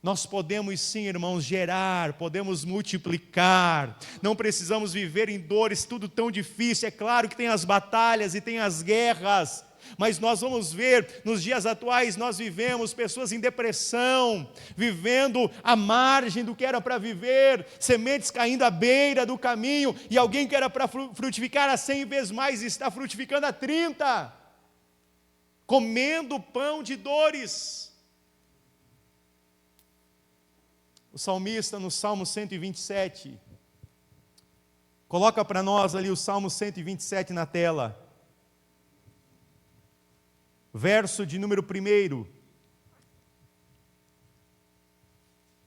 Nós podemos sim, irmãos, gerar, podemos multiplicar, não precisamos viver em dores, tudo tão difícil. É claro que tem as batalhas e tem as guerras, mas nós vamos ver, nos dias atuais nós vivemos pessoas em depressão, vivendo à margem do que era para viver, sementes caindo à beira do caminho, e alguém que era para frutificar a 100 vezes mais, está frutificando a 30, comendo pão de dores. O salmista no Salmo 127, coloca para nós ali o Salmo 127 na tela, verso de número 1,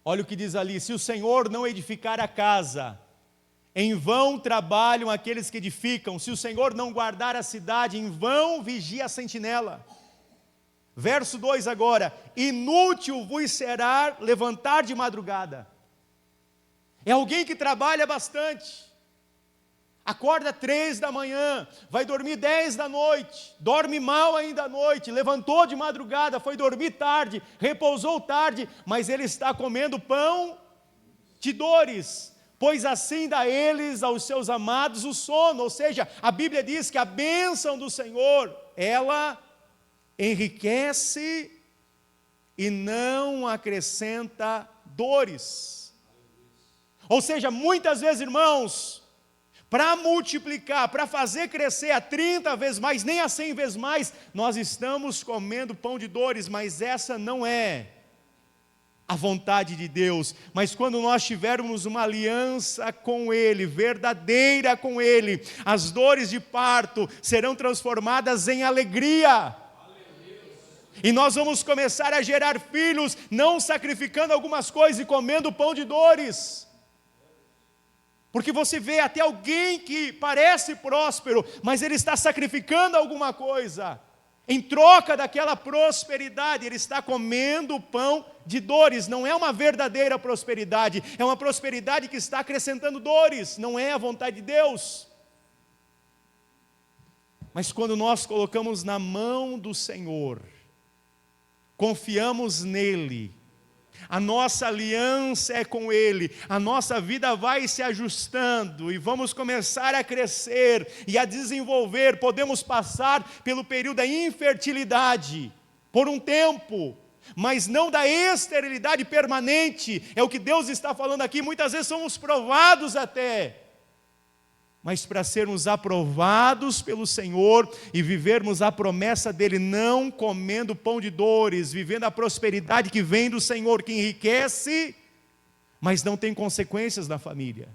olha o que diz ali, se o Senhor não edificar a casa, em vão trabalham aqueles que edificam, se o Senhor não guardar a cidade, em vão vigia a sentinela. Verso 2 agora, inútil vos será levantar de madrugada. É alguém que trabalha bastante, acorda 3 da manhã, vai dormir 10 da noite, dorme mal ainda à noite, levantou de madrugada, foi dormir tarde, repousou tarde, mas ele está comendo pão de dores, pois assim dá eles aos seus amados o sono. Ou seja, a Bíblia diz que a bênção do Senhor, ela enriquece e não acrescenta dores. Ou seja, muitas vezes, irmãos, para multiplicar, para fazer crescer a 30 vezes mais, nem a 100 vezes mais, nós estamos comendo pão de dores, mas essa não é a vontade de Deus. Mas quando nós tivermos uma aliança com Ele, verdadeira com Ele, as dores de parto serão transformadas em alegria. E nós vamos começar a gerar filhos, não sacrificando algumas coisas e comendo pão de dores. Porque você vê até alguém que parece próspero, mas ele está sacrificando alguma coisa. Em troca daquela prosperidade, ele está comendo o pão de dores. Não é uma verdadeira prosperidade, é uma prosperidade que está acrescentando dores, não é a vontade de Deus. Mas quando nós colocamos na mão do Senhor, confiamos nele, a nossa aliança é com Ele, a nossa vida vai se ajustando e vamos começar a crescer e a desenvolver. Podemos passar pelo período da infertilidade por um tempo, mas não da esterilidade permanente. É o que Deus está falando aqui. Muitas vezes somos provados até, mas para sermos aprovados pelo Senhor e vivermos a promessa dEle, não comendo pão de dores, vivendo a prosperidade que vem do Senhor, que enriquece, mas não tem consequências na família.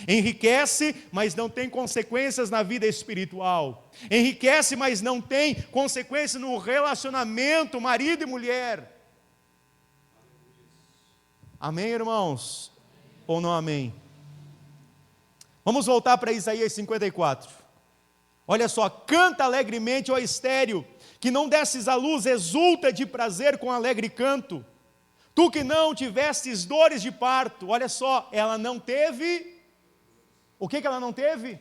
Enriquece, mas não tem consequências na vida espiritual. Enriquece, mas não tem consequências no relacionamento marido e mulher. Amém, irmãos? Ou não amém? Vamos voltar para Isaías 54. Olha só: canta alegremente, ó estéril, que não desses à luz, exulta de prazer com alegre canto. Tu que não tivestes dores de parto, olha só, ela não teve, o que ela não teve?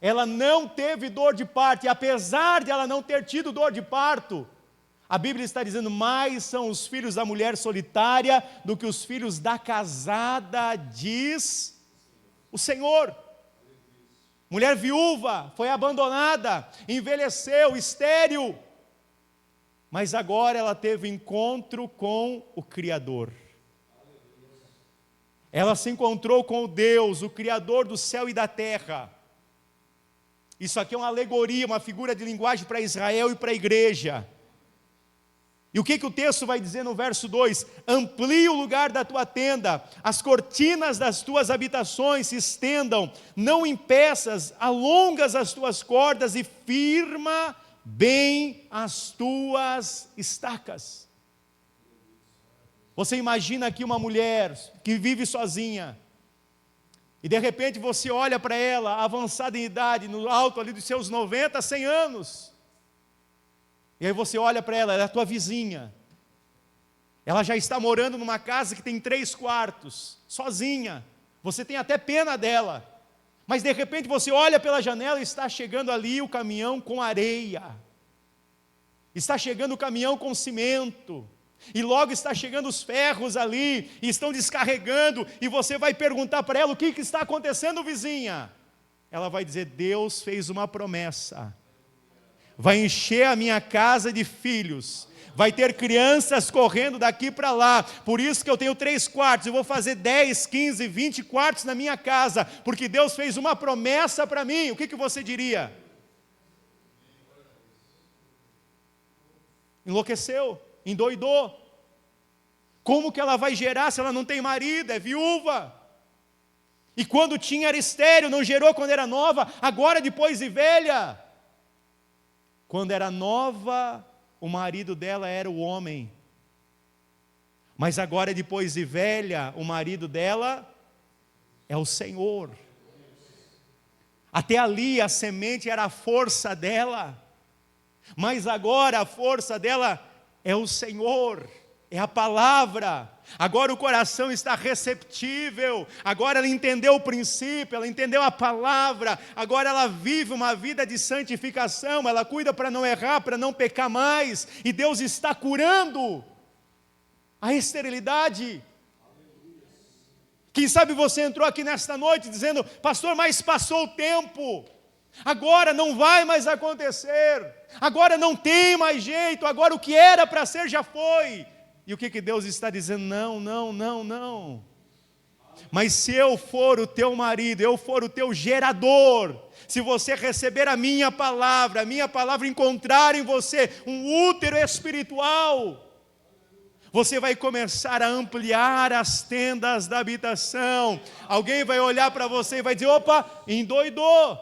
Ela não teve dor de parto, e apesar de ela não ter tido dor de parto, a Bíblia está dizendo: mais são os filhos da mulher solitária do que os filhos da casada, diz o Senhor. Mulher viúva, foi abandonada, envelheceu, estéril, mas agora ela teve encontro com o Criador. Ela se encontrou com o Deus, o Criador do céu e da terra. Isso aqui é uma alegoria, uma figura de linguagem para Israel e para a igreja. E o que o texto vai dizer no verso 2? Amplie o lugar da tua tenda, as cortinas das tuas habitações se estendam, não impeças, alongas as tuas cordas e firma bem as tuas estacas. Você imagina aqui uma mulher que vive sozinha, e de repente você olha para ela, avançada em idade, no alto ali dos seus 90, 100 anos, e aí você olha para ela, ela é a tua vizinha, ela já está morando numa casa que tem 3 quartos, sozinha, você tem até pena dela, mas de repente você olha pela janela e está chegando ali o caminhão com areia, está chegando o caminhão com cimento, e logo está chegando os ferros ali, e estão descarregando, e você vai perguntar para ela: o que está acontecendo, vizinha? Ela vai dizer: Deus fez uma promessa, vai encher a minha casa de filhos, vai ter crianças correndo daqui para lá, por isso que eu tenho 3 quartos, eu vou fazer 10, 15, 20 quartos na minha casa, porque Deus fez uma promessa para mim. O que você diria? Enlouqueceu, endoidou. Como que ela vai gerar se ela não tem marido, é viúva? E quando tinha era estéril, não gerou quando era nova, agora depois de velha. Quando era nova, o marido dela era o homem, mas agora depois de velha, o marido dela é o Senhor. Até ali a semente era a força dela, mas agora a força dela é o Senhor, é a palavra. Agora o coração está receptível, agora ela entendeu o princípio, ela entendeu a palavra, agora ela vive uma vida de santificação, ela cuida para não errar, para não pecar mais, e Deus está curando a esterilidade. Quem sabe você entrou aqui nesta noite dizendo: pastor, mas passou o tempo, agora não vai mais acontecer, agora não tem mais jeito, agora o que era para ser já foi. E o que Deus está dizendo? Não, não, não, não. Mas se eu for o teu marido, eu for o teu gerador, se você receber a minha palavra encontrar em você um útero espiritual, você vai começar a ampliar as tendas da habitação. Alguém vai olhar para você e vai dizer: opa, endoidou,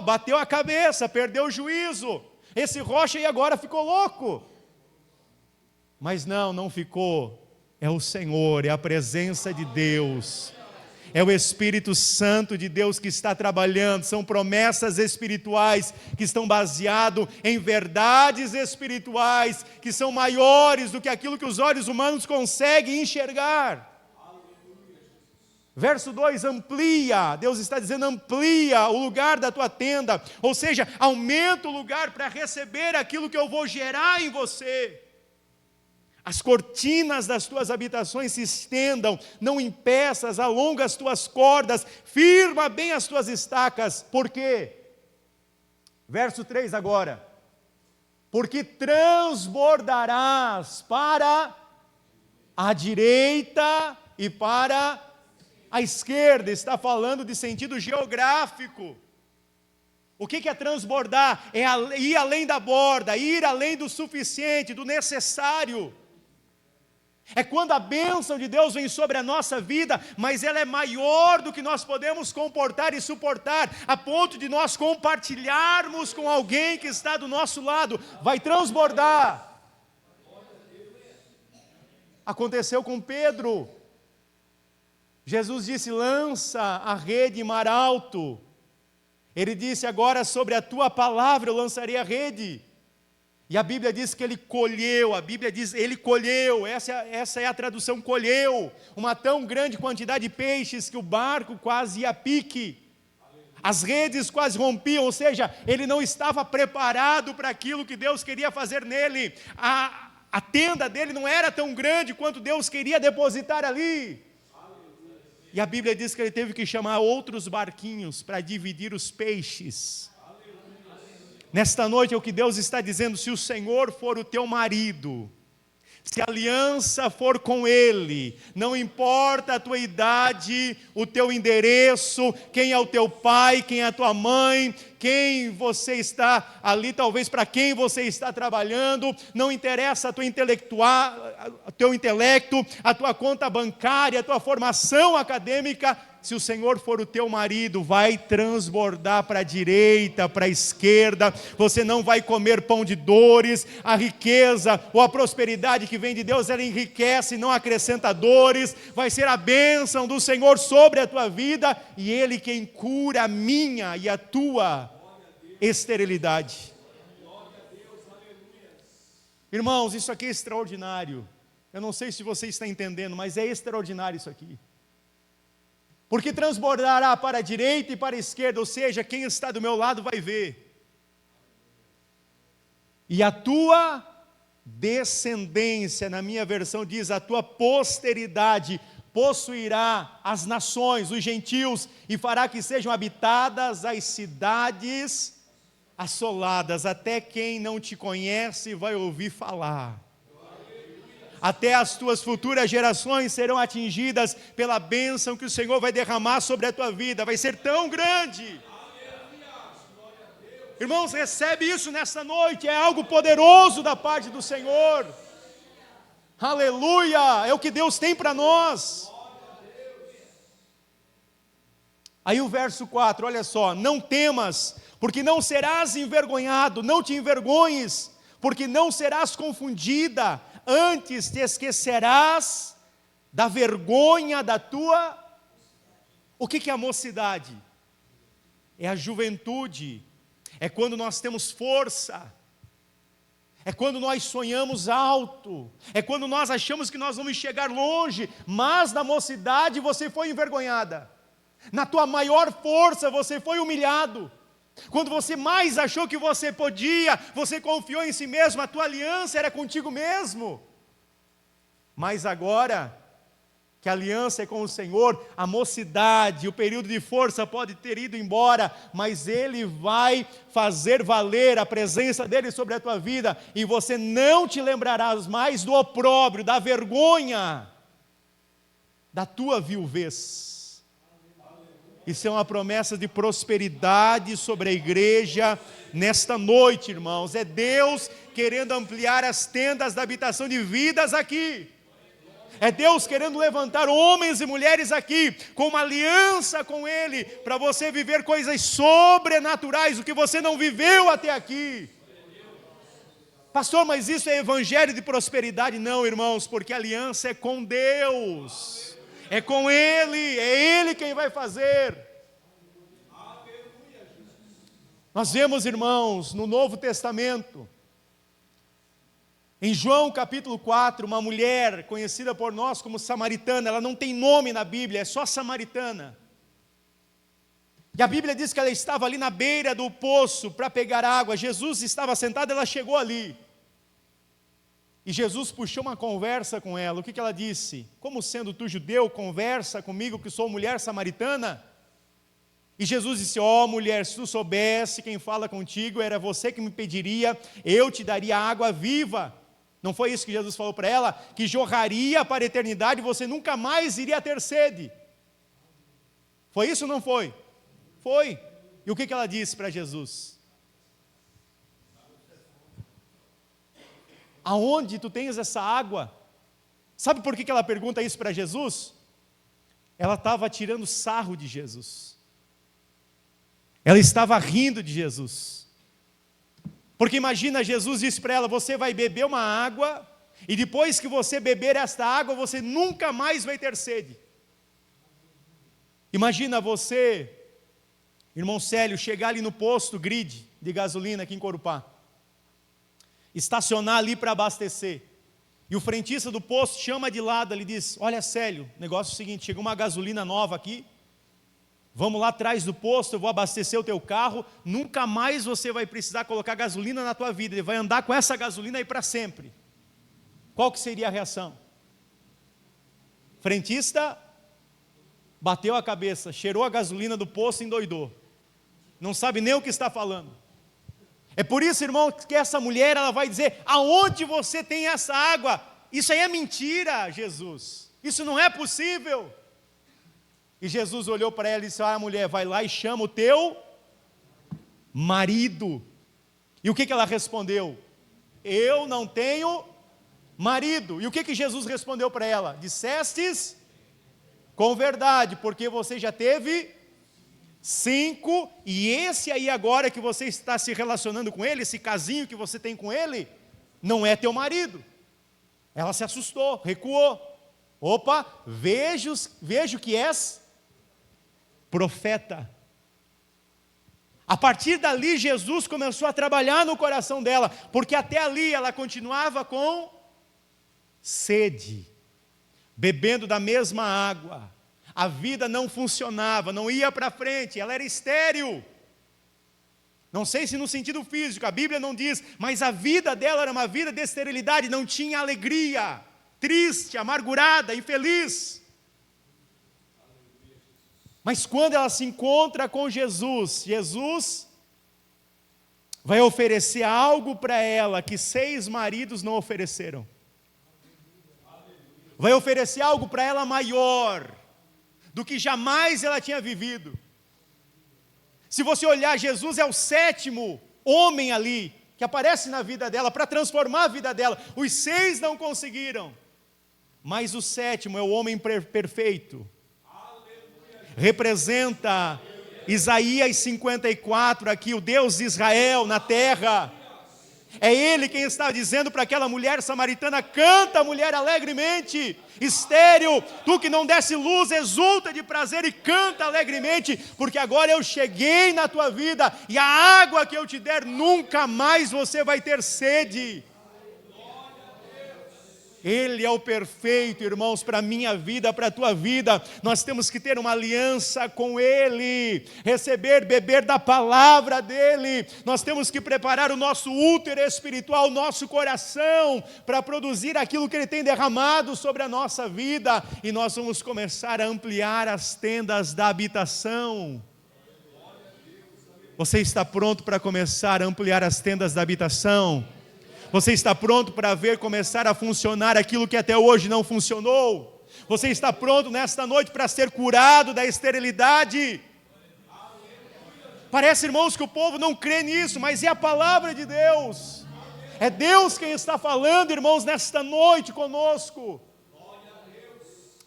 bateu a cabeça, perdeu o juízo, esse Rocha aí agora ficou louco. Mas não ficou, é o Senhor, é a presença de Deus, É o Espírito Santo de Deus que está trabalhando, são promessas espirituais que estão baseadas em verdades espirituais, que são maiores do que aquilo que os olhos humanos conseguem enxergar. Verso 2, amplia, Deus está dizendo, amplia o lugar da tua tenda, ou seja, aumenta o lugar para receber aquilo que eu vou gerar em você. As cortinas das tuas habitações se estendam, não impeças, alonga as tuas cordas, firma bem as tuas estacas. Por quê? Verso 3 agora. Porque transbordarás para a direita e para a esquerda. Está falando de sentido geográfico. O que é transbordar? É ir além da borda, ir além do suficiente, do necessário. É quando a bênção de Deus vem sobre a nossa vida, mas ela é maior do que nós podemos comportar e suportar, a ponto de nós compartilharmos com alguém que está do nosso lado. Vai transbordar. Aconteceu com Pedro. Jesus disse, lança a rede em mar alto. Ele disse, agora sobre a tua palavra eu lançarei a rede. E a Bíblia diz que ele colheu, a Bíblia diz, ele colheu, essa é a tradução, colheu, uma tão grande quantidade de peixes que o barco quase ia a pique. As redes quase rompiam, ou seja, ele não estava preparado para aquilo que Deus queria fazer nele. A tenda dele não era tão grande quanto Deus queria depositar ali. E a Bíblia diz que ele teve que chamar outros barquinhos para dividir os peixes. Nesta noite é o que Deus está dizendo, se o Senhor for o teu marido, se a aliança for com Ele, não importa a tua idade, o teu endereço, quem é o teu pai, quem é a tua mãe, quem você está ali, talvez para quem você está trabalhando, não interessa a tua o teu intelecto, a tua conta bancária, a tua formação acadêmica, se o Senhor for o teu marido, vai transbordar para a direita, para a esquerda, você não vai comer pão de dores, a riqueza ou a prosperidade que vem de Deus, ela enriquece, não acrescenta dores, vai ser a bênção do Senhor sobre a tua vida, e Ele quem cura a minha e a tua esterilidade. Irmãos, isso aqui é extraordinário, eu não sei se você está entendendo, mas é extraordinário isso aqui. Porque transbordará para a direita e para a esquerda, ou seja, quem está do meu lado vai ver. E a tua descendência, na minha versão diz, a tua posteridade possuirá as nações, os gentios, e fará que sejam habitadas as cidades assoladas, até quem não te conhece vai ouvir falar. Até as tuas futuras gerações serão atingidas pela bênção que o Senhor vai derramar sobre a tua vida, vai ser tão grande. Irmãos, recebe isso nesta noite, é algo poderoso da parte do Senhor. Aleluia, é o que Deus tem para nós. Aí o verso 4, olha só, não temas, porque não serás envergonhado, não te envergonhes, porque não serás confundida, antes te esquecerás da vergonha da tua... O que é a mocidade? É a juventude, é quando nós temos força, é quando nós sonhamos alto, é quando nós achamos que nós vamos chegar longe, mas na mocidade você foi envergonhada, na tua maior força você foi humilhado, quando você mais achou que você podia, você confiou em si mesmo, a tua aliança era contigo mesmo. Mas agora que a aliança é com o Senhor, a mocidade, o período de força pode ter ido embora, mas Ele vai fazer valer a presença dEle sobre a tua vida, e você não te lembrarás mais do opróbrio, da vergonha, da tua viuvez. Isso é uma promessa de prosperidade sobre a igreja nesta noite, irmãos. É Deus querendo ampliar as tendas da habitação de vidas aqui. É Deus querendo levantar homens e mulheres aqui, com uma aliança com Ele, para você viver coisas sobrenaturais, o que você não viveu até aqui. Pastor, mas isso é evangelho de prosperidade? Não, irmãos, porque a aliança é com Deus. É com Ele, é Ele quem vai fazer. Nós vemos, irmãos, no Novo Testamento, em João capítulo 4, uma mulher conhecida por nós como samaritana, ela não tem nome na Bíblia, é só samaritana. E a Bíblia diz que ela estava ali na beira do poço para pegar água. Jesus estava sentado, ela chegou ali. E Jesus puxou uma conversa com ela. O que ela disse? Como sendo tu judeu, conversa comigo que sou mulher samaritana? E Jesus disse, ó mulher, se tu soubesse quem fala contigo, era você que me pediria, eu te daria água viva. Não foi isso que Jesus falou para ela? Que jorraria para a eternidade e você nunca mais iria ter sede. Foi isso ou não foi? Foi. E o que ela disse para Jesus? Aonde tu tens essa água? Sabe por que ela pergunta isso para Jesus? Ela estava tirando sarro de Jesus. Ela estava rindo de Jesus. Porque imagina, Jesus disse para ela, você vai beber uma água, e depois que você beber esta água, você nunca mais vai ter sede. Imagina você, irmão Célio, chegar ali no posto Grid de gasolina aqui em Corupá, estacionar ali para abastecer, e o frentista do posto chama de lado, ele diz, olha Célio, o negócio é o seguinte, chegou uma gasolina nova aqui, vamos lá atrás do posto, eu vou abastecer o teu carro, nunca mais você vai precisar colocar gasolina na tua vida, ele vai andar com essa gasolina aí para sempre. Qual que seria a reação? Frentista bateu a cabeça, cheirou a gasolina do posto e endoidou. Não sabe nem o que está falando. É por isso, irmão, que essa mulher ela vai dizer, aonde você tem essa água? Isso aí é mentira, Jesus. Isso não é possível. E Jesus olhou para ela e disse, mulher, vai lá e chama o teu marido. E o que ela respondeu? Eu não tenho marido. E o que Jesus respondeu para ela? Dissestes com verdade, porque você já teve 5, e esse aí agora que você está se relacionando com ele, esse casinho que você tem com ele, não é teu marido. Ela se assustou, recuou. Opa, vejo que és profeta. A partir dali Jesus começou a trabalhar no coração dela, porque até ali ela continuava com sede, bebendo da mesma água, a vida não funcionava, não ia para frente, ela era estéril, não sei se no sentido físico, a Bíblia não diz, mas a vida dela era uma vida de esterilidade, não tinha alegria, triste, amargurada, infeliz. Mas quando ela se encontra com Jesus, Jesus vai oferecer algo para ela que 6 maridos não ofereceram. Vai oferecer algo para ela maior do que jamais ela tinha vivido. Se você olhar, Jesus é o 7º homem ali que aparece na vida dela para transformar a vida dela. Os 6 não conseguiram, mas o 7º é o homem perfeito. Representa Isaías 54 aqui, o Deus de Israel na terra. É Ele quem está dizendo para aquela mulher samaritana, canta mulher alegremente, estéril, tu que não desse luz, exulta de prazer e canta alegremente, porque agora eu cheguei na tua vida, e a água que eu te der, nunca mais você vai ter sede. Ele é o perfeito, irmãos, para a minha vida, para a tua vida. Nós temos que ter uma aliança com Ele, receber, beber da palavra dEle. Nós temos que preparar o nosso útero espiritual, o nosso coração, para produzir aquilo que Ele tem derramado sobre a nossa vida. E nós vamos começar a ampliar as tendas da habitação. Você está pronto para começar a ampliar as tendas da habitação? Você está pronto para ver começar a funcionar aquilo que até hoje não funcionou? Você está pronto nesta noite para ser curado da esterilidade? Parece, irmãos, que o povo não crê nisso, mas é a palavra de Deus. É Deus quem está falando, irmãos, nesta noite conosco.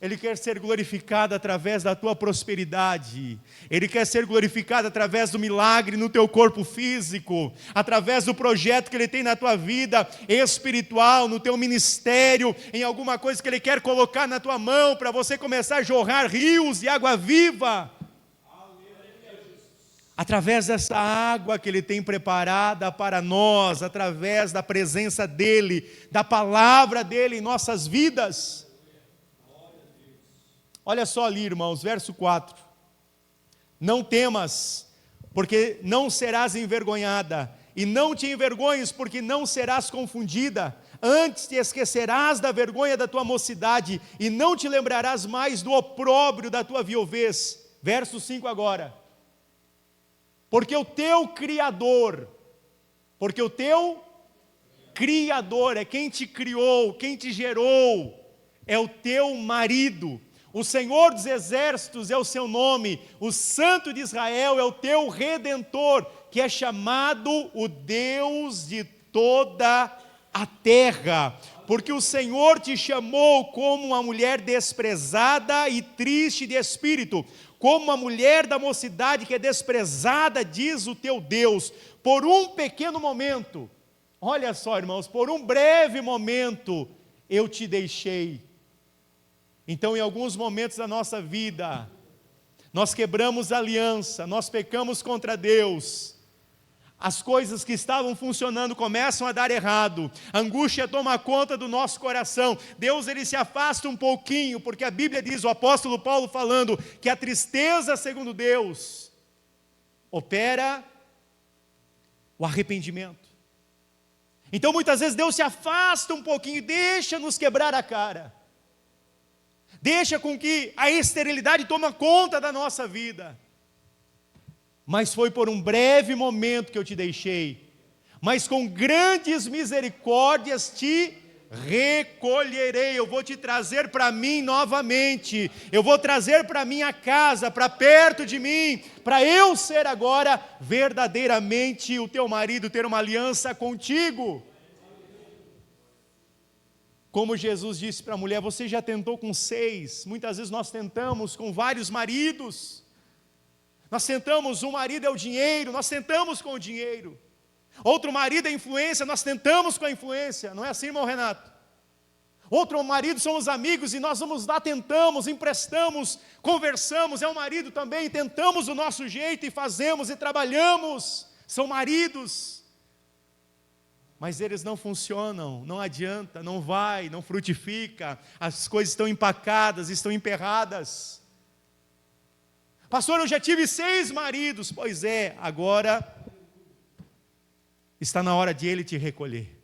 Ele quer ser glorificado através da tua prosperidade. Ele quer ser glorificado através do milagre no teu corpo físico, através do projeto que Ele tem na tua vida espiritual, no teu ministério, em alguma coisa que Ele quer colocar na tua mão, para você começar a jorrar rios de água viva. Através dessa água que Ele tem preparada para nós, através da presença dEle, da palavra dEle em nossas vidas. Olha só ali, irmãos, verso 4. Não temas, porque não serás envergonhada, e não te envergonhes, porque não serás confundida. Antes te esquecerás da vergonha da tua mocidade, e não te lembrarás mais do opróbrio da tua viuvez. Verso 5 agora. Porque o teu Criador é quem te criou, quem te gerou, é o teu marido. O Senhor dos Exércitos é o seu nome, o Santo de Israel é o teu Redentor, que é chamado o Deus de toda a terra. Porque o Senhor te chamou como uma mulher desprezada e triste de espírito, como uma mulher da mocidade que é desprezada, diz o teu Deus. Por um pequeno momento, olha só, irmãos, por um breve momento eu te deixei. Então, em alguns momentos da nossa vida, nós quebramos a aliança, nós pecamos contra Deus, as coisas que estavam funcionando começam a dar errado, a angústia toma conta do nosso coração, Deus ele se afasta um pouquinho, porque a Bíblia diz, o apóstolo Paulo falando, que a tristeza, segundo Deus, opera o arrependimento. Então, muitas vezes Deus se afasta um pouquinho, deixa nos quebrar a cara. Deixa com que a esterilidade tome conta da nossa vida. Mas foi por um breve momento que eu te deixei. Mas com grandes misericórdias te recolherei. Eu vou te trazer para mim novamente. Eu vou trazer para minha casa, para perto de mim, para eu ser agora verdadeiramente o teu marido, ter uma aliança contigo. Como Jesus disse para a mulher, você já tentou com 6, muitas vezes nós tentamos com vários maridos, nós tentamos, um marido é o dinheiro, nós tentamos com o dinheiro, outro marido é a influência, nós tentamos com a influência, não é assim, irmão Renato? Outro marido são os amigos e nós vamos lá, tentamos, emprestamos, conversamos, é um marido também, tentamos do nosso jeito e fazemos e trabalhamos, são maridos. Mas eles não funcionam, não adianta, não vai, não frutifica, as coisas estão empacadas, estão emperradas. Pastor, eu já tive 6 maridos, pois é, agora está na hora de Ele te recolher.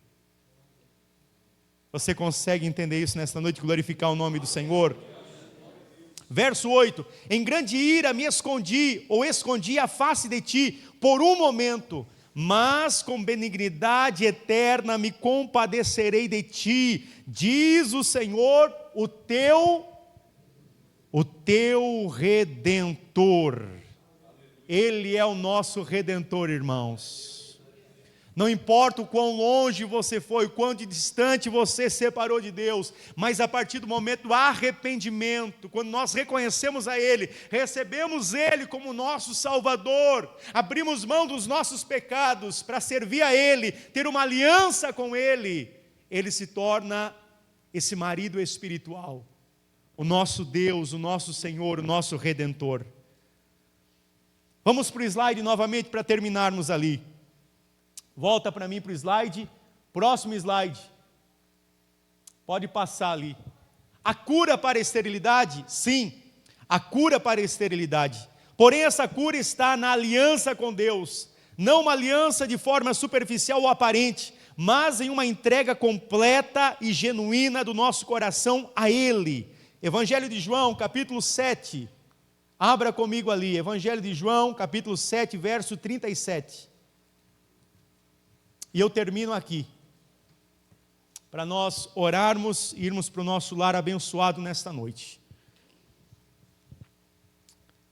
Você consegue entender isso nesta noite, glorificar o nome do Senhor? Verso 8, em grande ira me escondi, ou escondi a face de ti, por um momento, mas com benignidade eterna me compadecerei de ti, diz o Senhor, o teu Redentor. Ele é o nosso Redentor, irmãos. Não importa o quão longe você foi, o quão distante você separou de Deus, mas a partir do momento do arrependimento, quando nós reconhecemos a Ele, recebemos Ele como nosso Salvador, abrimos mão dos nossos pecados para servir a Ele, ter uma aliança com Ele, Ele se torna esse marido espiritual, o nosso Deus, o nosso Senhor, o nosso Redentor. Vamos para o slide novamente para terminarmos ali. Volta para mim para o slide, próximo slide, pode passar ali. A cura para a esterilidade, sim, a cura para a esterilidade, porém essa cura está na aliança com Deus, não uma aliança de forma superficial ou aparente, mas em uma entrega completa e genuína do nosso coração a Ele. Evangelho de João, capítulo 7, abra comigo ali, Evangelho de João, capítulo 7, verso 37. E eu termino aqui, para nós orarmos e irmos para o nosso lar abençoado nesta noite.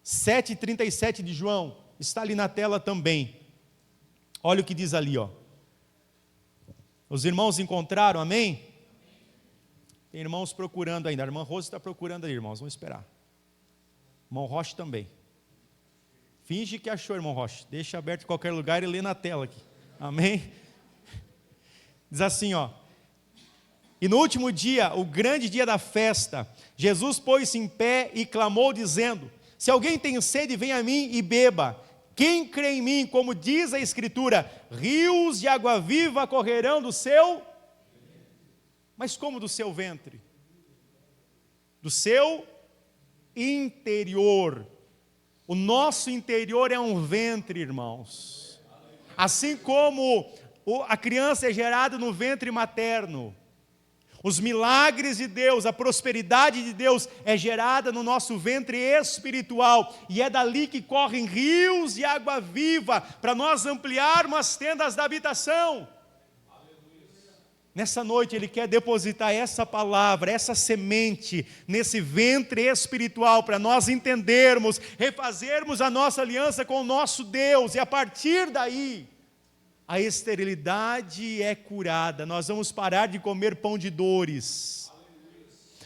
7:37 de João, está ali na tela também. Olha o que diz ali, ó. Os irmãos encontraram, amém? Tem irmãos procurando ainda. A irmã Rose está procurando aí, irmãos. Vamos esperar. Irmão Rocha também. Finge que achou, irmão Rocha. Deixa aberto em qualquer lugar e lê na tela aqui. Amém? Diz assim, ó. E no último dia, o grande dia da festa, Jesus pôs-se em pé e clamou dizendo: se alguém tem sede, venha a mim e beba. Quem crê em mim, como diz a Escritura, rios de água viva correrão do seu... Mas como do seu ventre? Do seu interior. O nosso interior é um ventre, irmãos. Assim como a criança é gerada no ventre materno, os milagres de Deus, a prosperidade de Deus é gerada no nosso ventre espiritual, e é dali que correm rios de água viva, para nós ampliarmos as tendas da habitação. Nessa noite Ele quer depositar essa palavra, essa semente, nesse ventre espiritual, para nós entendermos, refazermos a nossa aliança com o nosso Deus, e a partir daí, a esterilidade é curada. Nós vamos parar de comer pão de dores,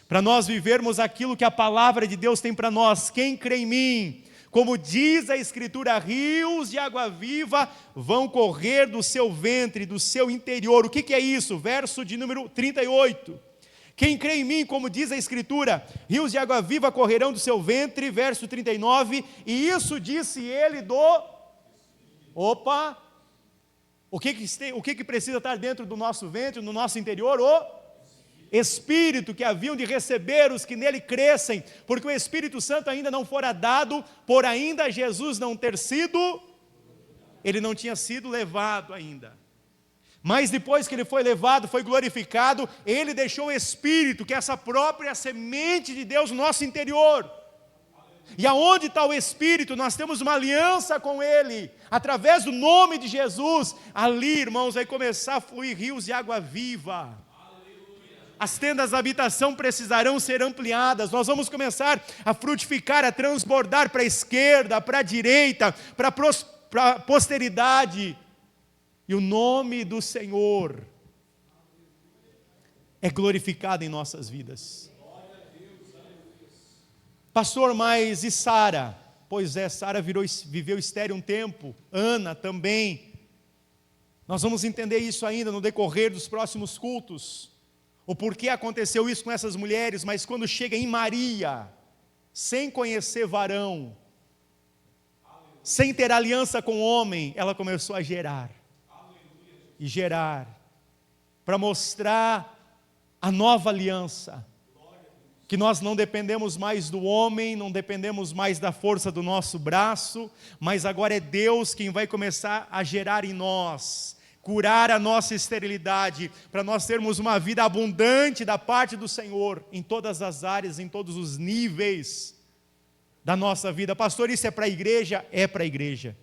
para nós vivermos aquilo que a palavra de Deus tem para nós. Quem crê em mim, como diz a Escritura, rios de água viva vão correr do seu ventre, do seu interior. O que é isso? Verso de número 38. Quem crê em mim, como diz a Escritura, rios de água viva correrão do seu ventre. Verso 39. E isso disse ele do... Opa! O que precisa estar dentro do nosso ventre, no nosso interior? O Espírito que haviam de receber os que nele crescem, porque o Espírito Santo ainda não fora dado, por ainda Jesus não ter sido, ele não tinha sido levado ainda. Mas depois que ele foi levado, foi glorificado, ele deixou o Espírito, que é essa própria semente de Deus no nosso interior. E aonde está o Espírito? Nós temos uma aliança com Ele, através do nome de Jesus. Ali, irmãos, vai começar a fluir rios de água viva. As tendas da habitação precisarão ser ampliadas. Nós vamos começar a frutificar, a transbordar para a esquerda, para a direita, para a posteridade. E o nome do Senhor é glorificado em nossas vidas. Pastor, mas e Sara? Pois é, Sara viveu estéril um tempo, Ana também. Nós vamos entender isso ainda no decorrer dos próximos cultos, o porquê aconteceu isso com essas mulheres. Mas quando chega em Maria, sem conhecer varão, sem ter aliança com o homem, ela começou a gerar, e gerar, para mostrar a nova aliança, que nós não dependemos mais do homem, não dependemos mais da força do nosso braço, mas agora é Deus quem vai começar a gerar em nós, curar a nossa esterilidade, para nós termos uma vida abundante da parte do Senhor, em todas as áreas, em todos os níveis da nossa vida. Pastor, isso é para a igreja? É para a igreja.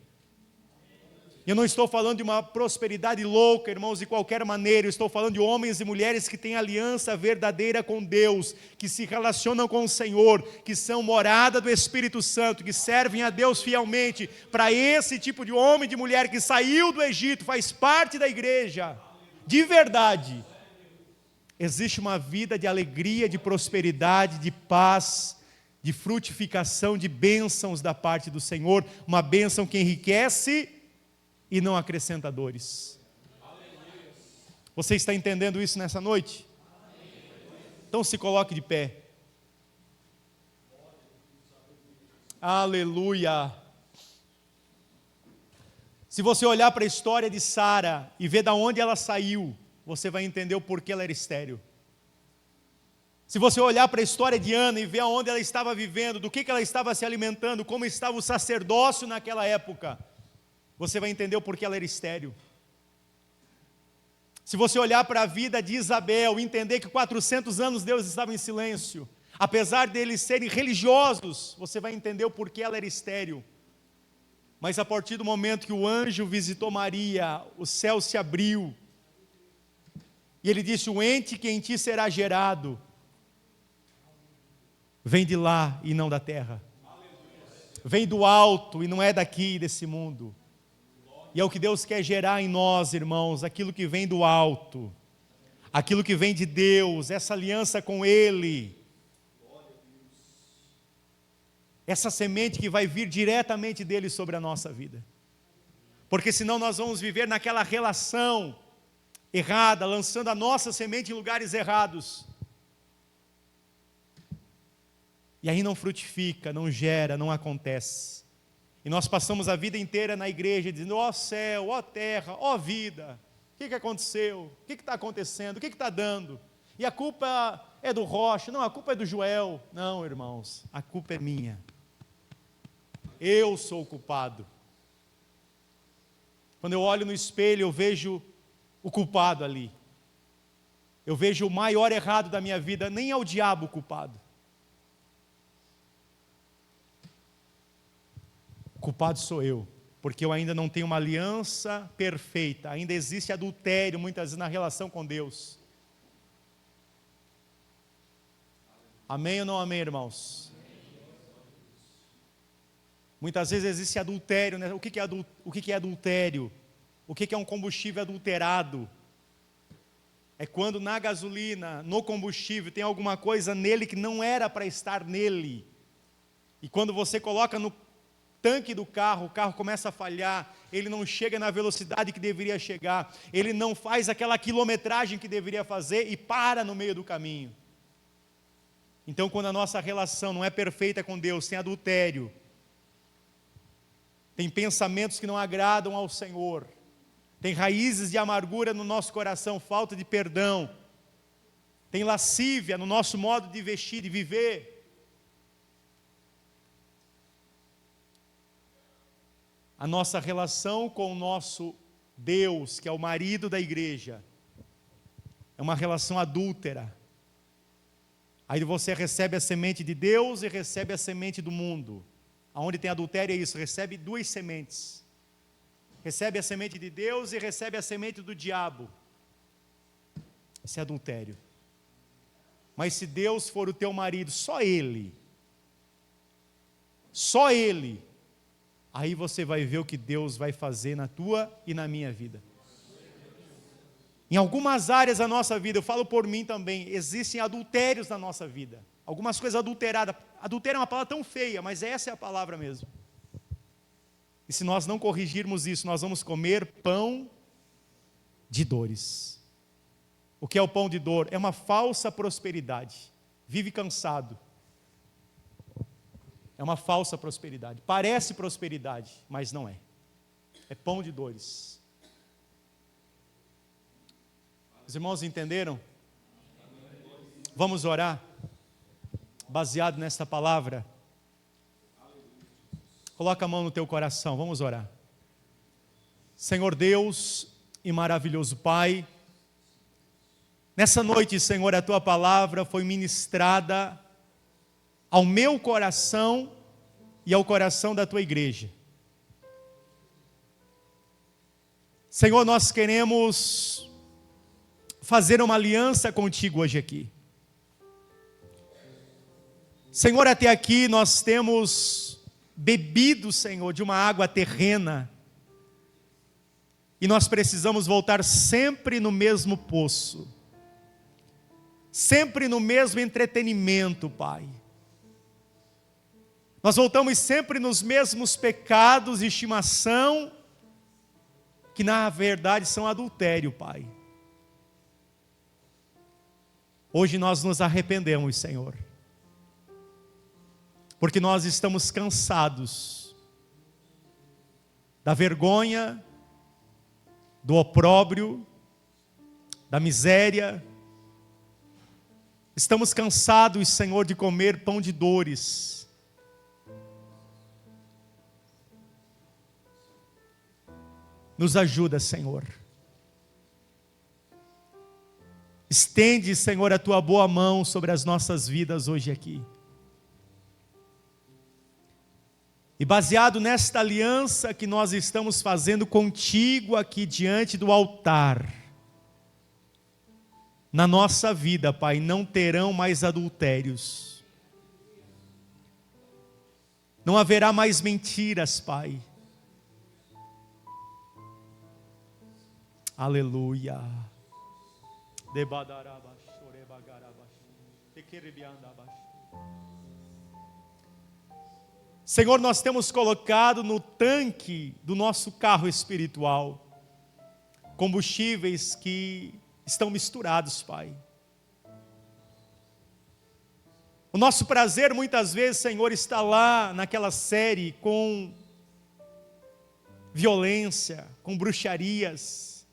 Eu não estou falando de uma prosperidade louca, irmãos, de qualquer maneira. Eu estou falando de homens e mulheres que têm aliança verdadeira com Deus, que se relacionam com o Senhor, que são morada do Espírito Santo, que servem a Deus fielmente. Para esse tipo de homem e de mulher que saiu do Egito, faz parte da igreja, de verdade, existe uma vida de alegria, de prosperidade, de paz, de frutificação, de bênçãos da parte do Senhor. Uma bênção que enriquece e não acrescenta dores. Você está entendendo isso nessa noite? Então se coloque de pé. Aleluia. Se você olhar para a história de Sara e ver de onde ela saiu, você vai entender o porquê ela era estéril. Se você olhar para a história de Ana e ver aonde ela estava vivendo, do que ela estava se alimentando, como estava o sacerdócio naquela época, você vai entender o porquê ela era estéril. Se você olhar para a vida de Isabel e entender que 400 anos Deus estava em silêncio, apesar deles serem religiosos, você vai entender o porquê ela era estéril. Mas a partir do momento que o anjo visitou Maria, o céu se abriu, e ele disse: o ente que em ti será gerado, vem de lá e não da terra, vem do alto e não é daqui desse mundo. E é o que Deus quer gerar em nós, irmãos, aquilo que vem do alto, aquilo que vem de Deus, essa aliança com Ele, essa semente que vai vir diretamente dele sobre a nossa vida. Porque senão nós vamos viver naquela relação errada, lançando a nossa semente em lugares errados. E aí não frutifica, não gera, não acontece. E nós passamos a vida inteira na igreja dizendo: ó céu, ó terra, ó vida, o que aconteceu? O que está acontecendo? O que está dando? E a culpa é do Rocha, não, a culpa é do Joel. Não, irmãos, a culpa é minha. Eu sou o culpado. Quando eu olho no espelho, eu vejo o culpado ali. Eu vejo o maior errado da minha vida, nem é o diabo o culpado. O culpado sou eu, porque eu ainda não tenho uma aliança perfeita, ainda existe adultério muitas vezes na relação com Deus. Amém ou não amém, irmãos? Muitas vezes existe adultério, né? O que é adultério? O que é um combustível adulterado? É quando na gasolina, no combustível, tem alguma coisa nele que não era para estar nele. E quando você coloca no tanque do carro, o carro começa a falhar, ele não chega na velocidade que deveria chegar, ele não faz aquela quilometragem que deveria fazer e para no meio do caminho. Então, quando a nossa relação não é perfeita com Deus, tem adultério, tem pensamentos que não agradam ao Senhor, tem raízes de amargura no nosso coração, falta de perdão, tem lascívia no nosso modo de vestir, de viver. A nossa relação com o nosso Deus, que é o marido da igreja, é uma relação adúltera. Aí você recebe a semente de Deus e recebe a semente do mundo. Aonde tem adultério é isso, recebe duas sementes. Recebe a semente de Deus e recebe a semente do diabo. Isso é adultério. Mas se Deus for o teu marido, só Ele, aí você vai ver o que Deus vai fazer na tua e na minha vida. Em algumas áreas da nossa vida, eu falo por mim também, existem adultérios na nossa vida. Algumas coisas adulteradas. Adultério é uma palavra tão feia, mas essa é a palavra mesmo. E se nós não corrigirmos isso, nós vamos comer pão de dores. O que é o pão de dor? É uma falsa prosperidade. Vive cansado. É uma falsa prosperidade. Parece prosperidade, mas não é. É pão de dores. Os irmãos entenderam? Vamos orar? Baseado nesta palavra. Coloca a mão no teu coração, vamos orar. Senhor Deus e maravilhoso Pai, nessa noite, Senhor, a tua palavra foi ministrada ao meu coração e ao coração da tua igreja. Senhor, nós queremos fazer uma aliança contigo hoje aqui. Senhor, até aqui nós temos bebido, Senhor, de uma água terrena, e nós precisamos voltar sempre no mesmo poço, sempre no mesmo entretenimento, Pai. Nós voltamos sempre nos mesmos pecados de estimação, que na verdade são adultério, Pai. Hoje nós nos arrependemos, Senhor, porque nós estamos cansados da vergonha, do opróbrio, da miséria. Estamos cansados, Senhor, de comer pão de dores. Nos ajuda, Senhor. Estende, Senhor, a tua boa mão sobre as nossas vidas hoje aqui. E baseado nesta aliança que nós estamos fazendo contigo aqui diante do altar, na nossa vida, Pai, não terão mais adultérios. Não haverá mais mentiras, Pai. Aleluia. Senhor, nós temos colocado no tanque do nosso carro espiritual combustíveis que estão misturados, Pai. O nosso prazer muitas vezes, Senhor, está lá naquela série com violência, com bruxarias,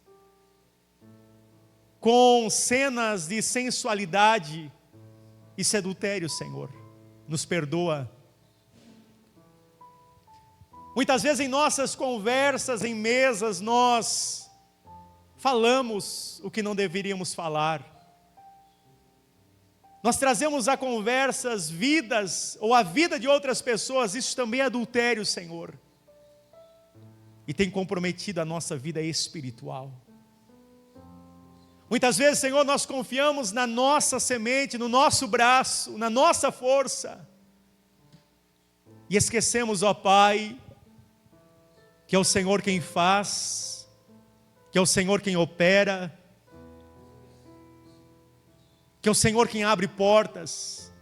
com cenas de sensualidade. Isso é adultério, Senhor. Nos perdoa. Muitas vezes em nossas conversas, em mesas, nós falamos o que não deveríamos falar. Nós trazemos a conversas vidas, ou a vida de outras pessoas, isso também é adultério, Senhor. E tem comprometido a nossa vida espiritual. Muitas vezes, Senhor, nós confiamos na nossa semente, no nosso braço, na nossa força. E esquecemos, ó Pai, que é o Senhor quem faz, que é o Senhor quem opera, que é o Senhor quem abre portas.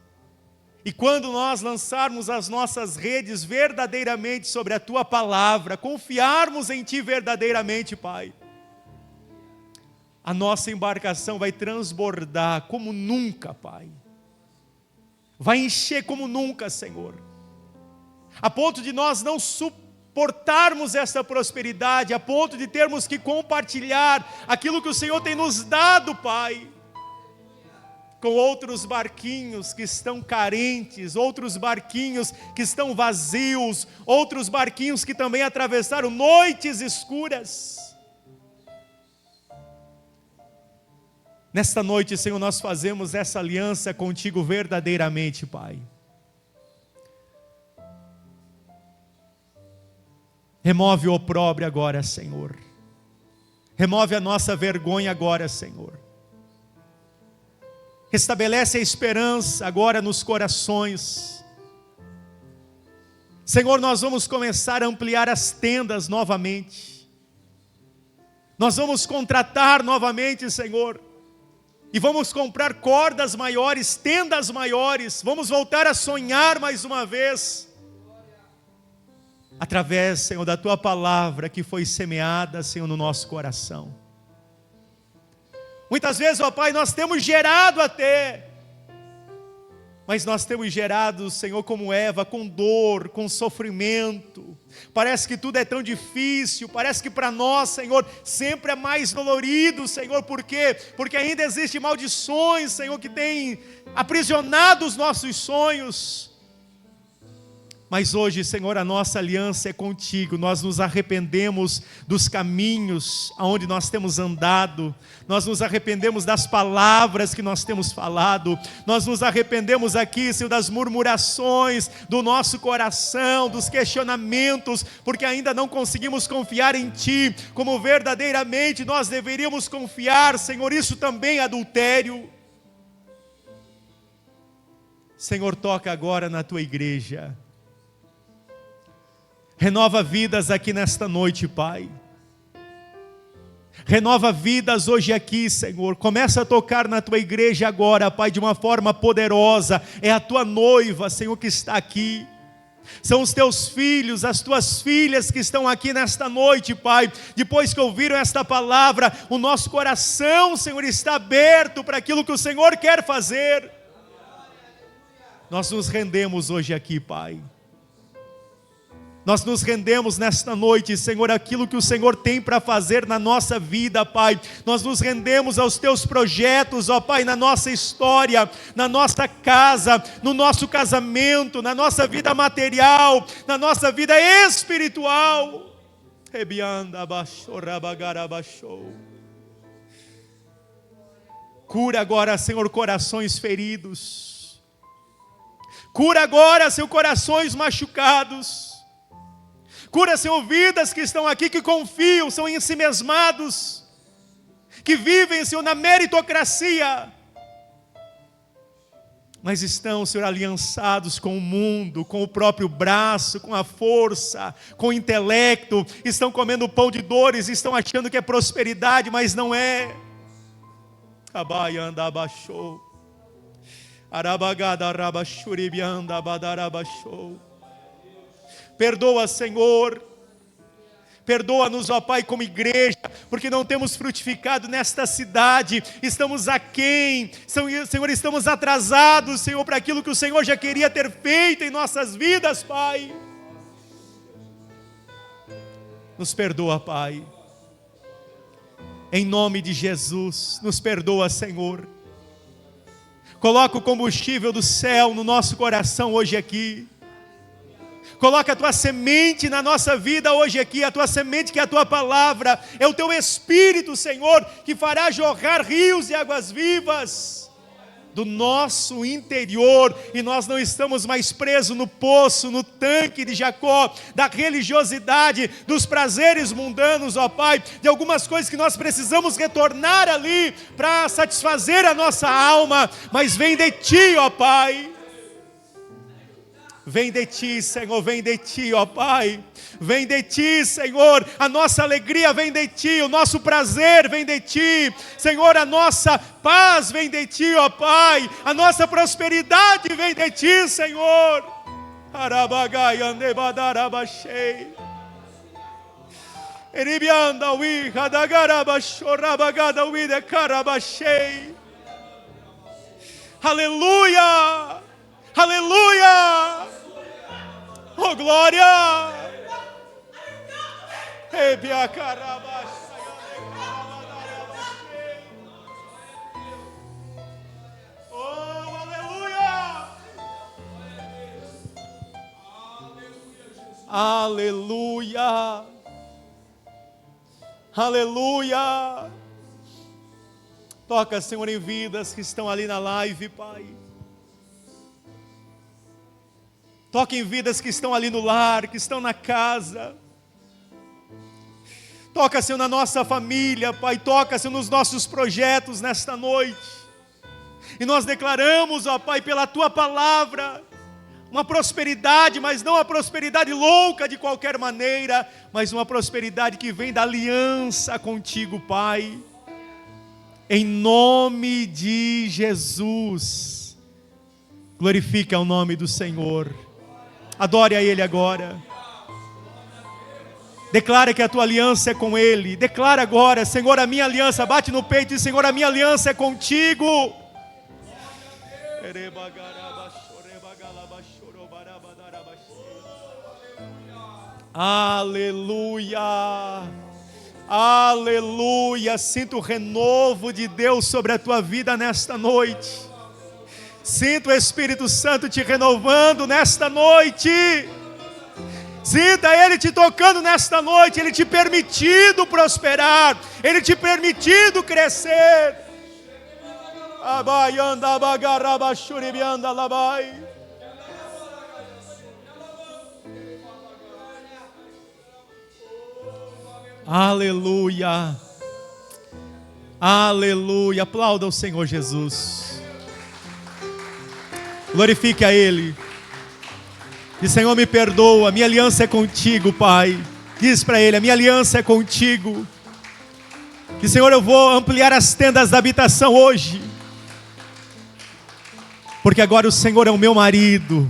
E quando nós lançarmos as nossas redes verdadeiramente sobre a Tua palavra, confiarmos em Ti verdadeiramente, Pai, a nossa embarcação vai transbordar como nunca, Pai. Vai encher como nunca, Senhor. A ponto de nós não suportarmos essa prosperidade, a ponto de termos que compartilhar aquilo que o Senhor tem nos dado, Pai, com outros barquinhos que estão carentes, outros barquinhos que estão vazios, outros barquinhos que também atravessaram noites escuras. Nesta noite, Senhor, nós fazemos essa aliança contigo verdadeiramente, Pai. Remove o opróbrio agora, Senhor. Remove a nossa vergonha agora, Senhor. Restabelece a esperança agora nos corações. Senhor, nós vamos começar a ampliar as tendas novamente. Nós vamos contratar novamente, Senhor. E vamos comprar cordas maiores, tendas maiores. Vamos voltar a sonhar mais uma vez. Através, Senhor, da Tua palavra que foi semeada, Senhor, no nosso coração. Muitas vezes, ó Pai, nós temos gerado até, mas nós temos gerado, Senhor, como Eva, com dor, com sofrimento. Parece que tudo é tão difícil, parece que para nós, Senhor, sempre é mais dolorido, Senhor. Por quê? Porque ainda existem maldições, Senhor, que têm aprisionado os nossos sonhos. Mas hoje, Senhor, a nossa aliança é contigo. Nós nos arrependemos dos caminhos aonde nós temos andado. Nós nos arrependemos das palavras que nós temos falado. Nós nos arrependemos aqui, Senhor, das murmurações do nosso coração, dos questionamentos, porque ainda não conseguimos confiar em Ti como verdadeiramente nós deveríamos confiar, Senhor. Isso também é adultério. Senhor, toca agora na Tua igreja. Renova vidas aqui nesta noite, Pai. Renova vidas hoje aqui, Senhor. Começa a tocar na Tua igreja agora, Pai, de uma forma poderosa. É a Tua noiva, Senhor, que está aqui. São os Teus filhos, as Tuas filhas que estão aqui nesta noite, Pai. Depois que ouviram esta palavra, o nosso coração, Senhor, está aberto para aquilo que o Senhor quer fazer. Nós nos rendemos hoje aqui, Pai. Nós nos rendemos nesta noite, Senhor, aquilo que o Senhor tem para fazer na nossa vida, Pai. Nós nos rendemos aos Teus projetos, ó Pai, na nossa história, na nossa casa, no nosso casamento, na nossa vida material, na nossa vida espiritual. Cura agora, Senhor, corações feridos. Cura agora, Senhor, corações machucados. Cura, Senhor, vidas que estão aqui, que confiam, são ensimesmados, que vivem, Senhor, na meritocracia, mas estão, Senhor, aliançados com o mundo, com o próprio braço, com a força, com o intelecto, estão comendo pão de dores, estão achando que é prosperidade, mas não é. Abaianda abaixou. Arabagada rabachuribianda badarabachou. Perdoa, Senhor. Perdoa-nos, ó Pai, como igreja, porque não temos frutificado nesta cidade, estamos aquém, Senhor, estamos atrasados, Senhor, para aquilo que o Senhor já queria ter feito em nossas vidas, Pai. Nos perdoa, Pai, em nome de Jesus, nos perdoa, Senhor. Coloca o combustível do céu no nosso coração hoje aqui. Coloca a tua semente na nossa vida hoje aqui, a tua semente que é a tua palavra, é o teu Espírito, Senhor, que fará jorrar rios de águas vivas do nosso interior, e nós não estamos mais presos no poço, no tanque de Jacó, da religiosidade, dos prazeres mundanos, ó Pai, de algumas coisas que nós precisamos retornar ali, para satisfazer a nossa alma, mas vem de Ti, ó Pai. Vem de Ti, Senhor, vem de Ti, ó Pai. Vem de Ti, Senhor, a nossa alegria vem de Ti, o nosso prazer vem de Ti, Senhor, a nossa paz vem de Ti, ó Pai, a nossa prosperidade vem de Ti, Senhor. Arabagai andebadarabachei. Eribianda ui hadagarabachorabagada ui de carabachei. Aleluia! Aleluia! Oh, glória! Oh, aleluia! Aleluia! Aleluia! Toca, Senhor, em vidas que estão ali na live, Pai. Toca em vidas que estão ali no lar, que estão na casa. Toca, Senhor, na nossa família, Pai. Toca, Senhor, nos nossos projetos nesta noite. E nós declaramos, ó Pai, pela Tua palavra, uma prosperidade, mas não a prosperidade louca de qualquer maneira, mas uma prosperidade que vem da aliança contigo, Pai. Em nome de Jesus. Glorifica o nome do Senhor. Adore a Ele agora. Declara que a tua aliança é com Ele. Declara agora: Senhor, a minha aliança. Bate no peito e diz: Senhor, a minha aliança é contigo. Aleluia. Aleluia. Sinto o renovo de Deus sobre a tua vida nesta noite. Sinta o Espírito Santo te renovando nesta noite. Sinta Ele te tocando nesta noite. Ele te permitindo prosperar. Ele te permitindo crescer. Aleluia. Aleluia. Aplauda o Senhor Jesus. Glorifique a Ele. E Senhor, me perdoa, minha aliança é contigo, Pai. Diz para Ele: a minha aliança é contigo. Que, Senhor, eu vou ampliar as tendas da habitação hoje, porque agora o Senhor é o meu marido.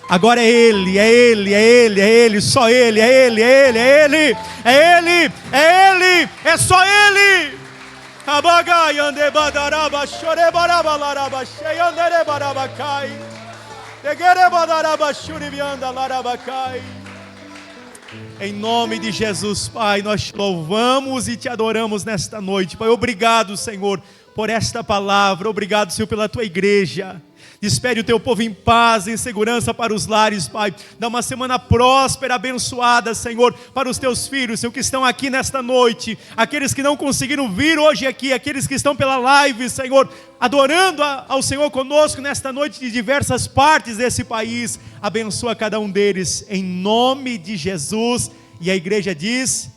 Agora é Ele, é Ele, é Ele, é Ele, só Ele, é Ele, é Ele, é Ele, é Ele, é Ele, é só Ele. Abagai ande badaraba chore barabalaraba chei andere barabacai. Tegere badaraba churi vianda larabacai. Em nome de Jesus, Pai, nós te louvamos e te adoramos nesta noite, Pai. Obrigado, Senhor, por esta palavra. Obrigado, Senhor, pela tua igreja. Despede o teu povo em paz, em segurança para os lares, Pai. Dá uma semana próspera, abençoada, Senhor, para os teus filhos, Senhor, que estão aqui nesta noite. Aqueles que não conseguiram vir hoje aqui, aqueles que estão pela live, Senhor, adorando ao Senhor conosco nesta noite de diversas partes desse país. Abençoa cada um deles, em nome de Jesus. E a igreja diz: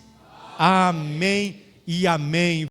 amém e amém.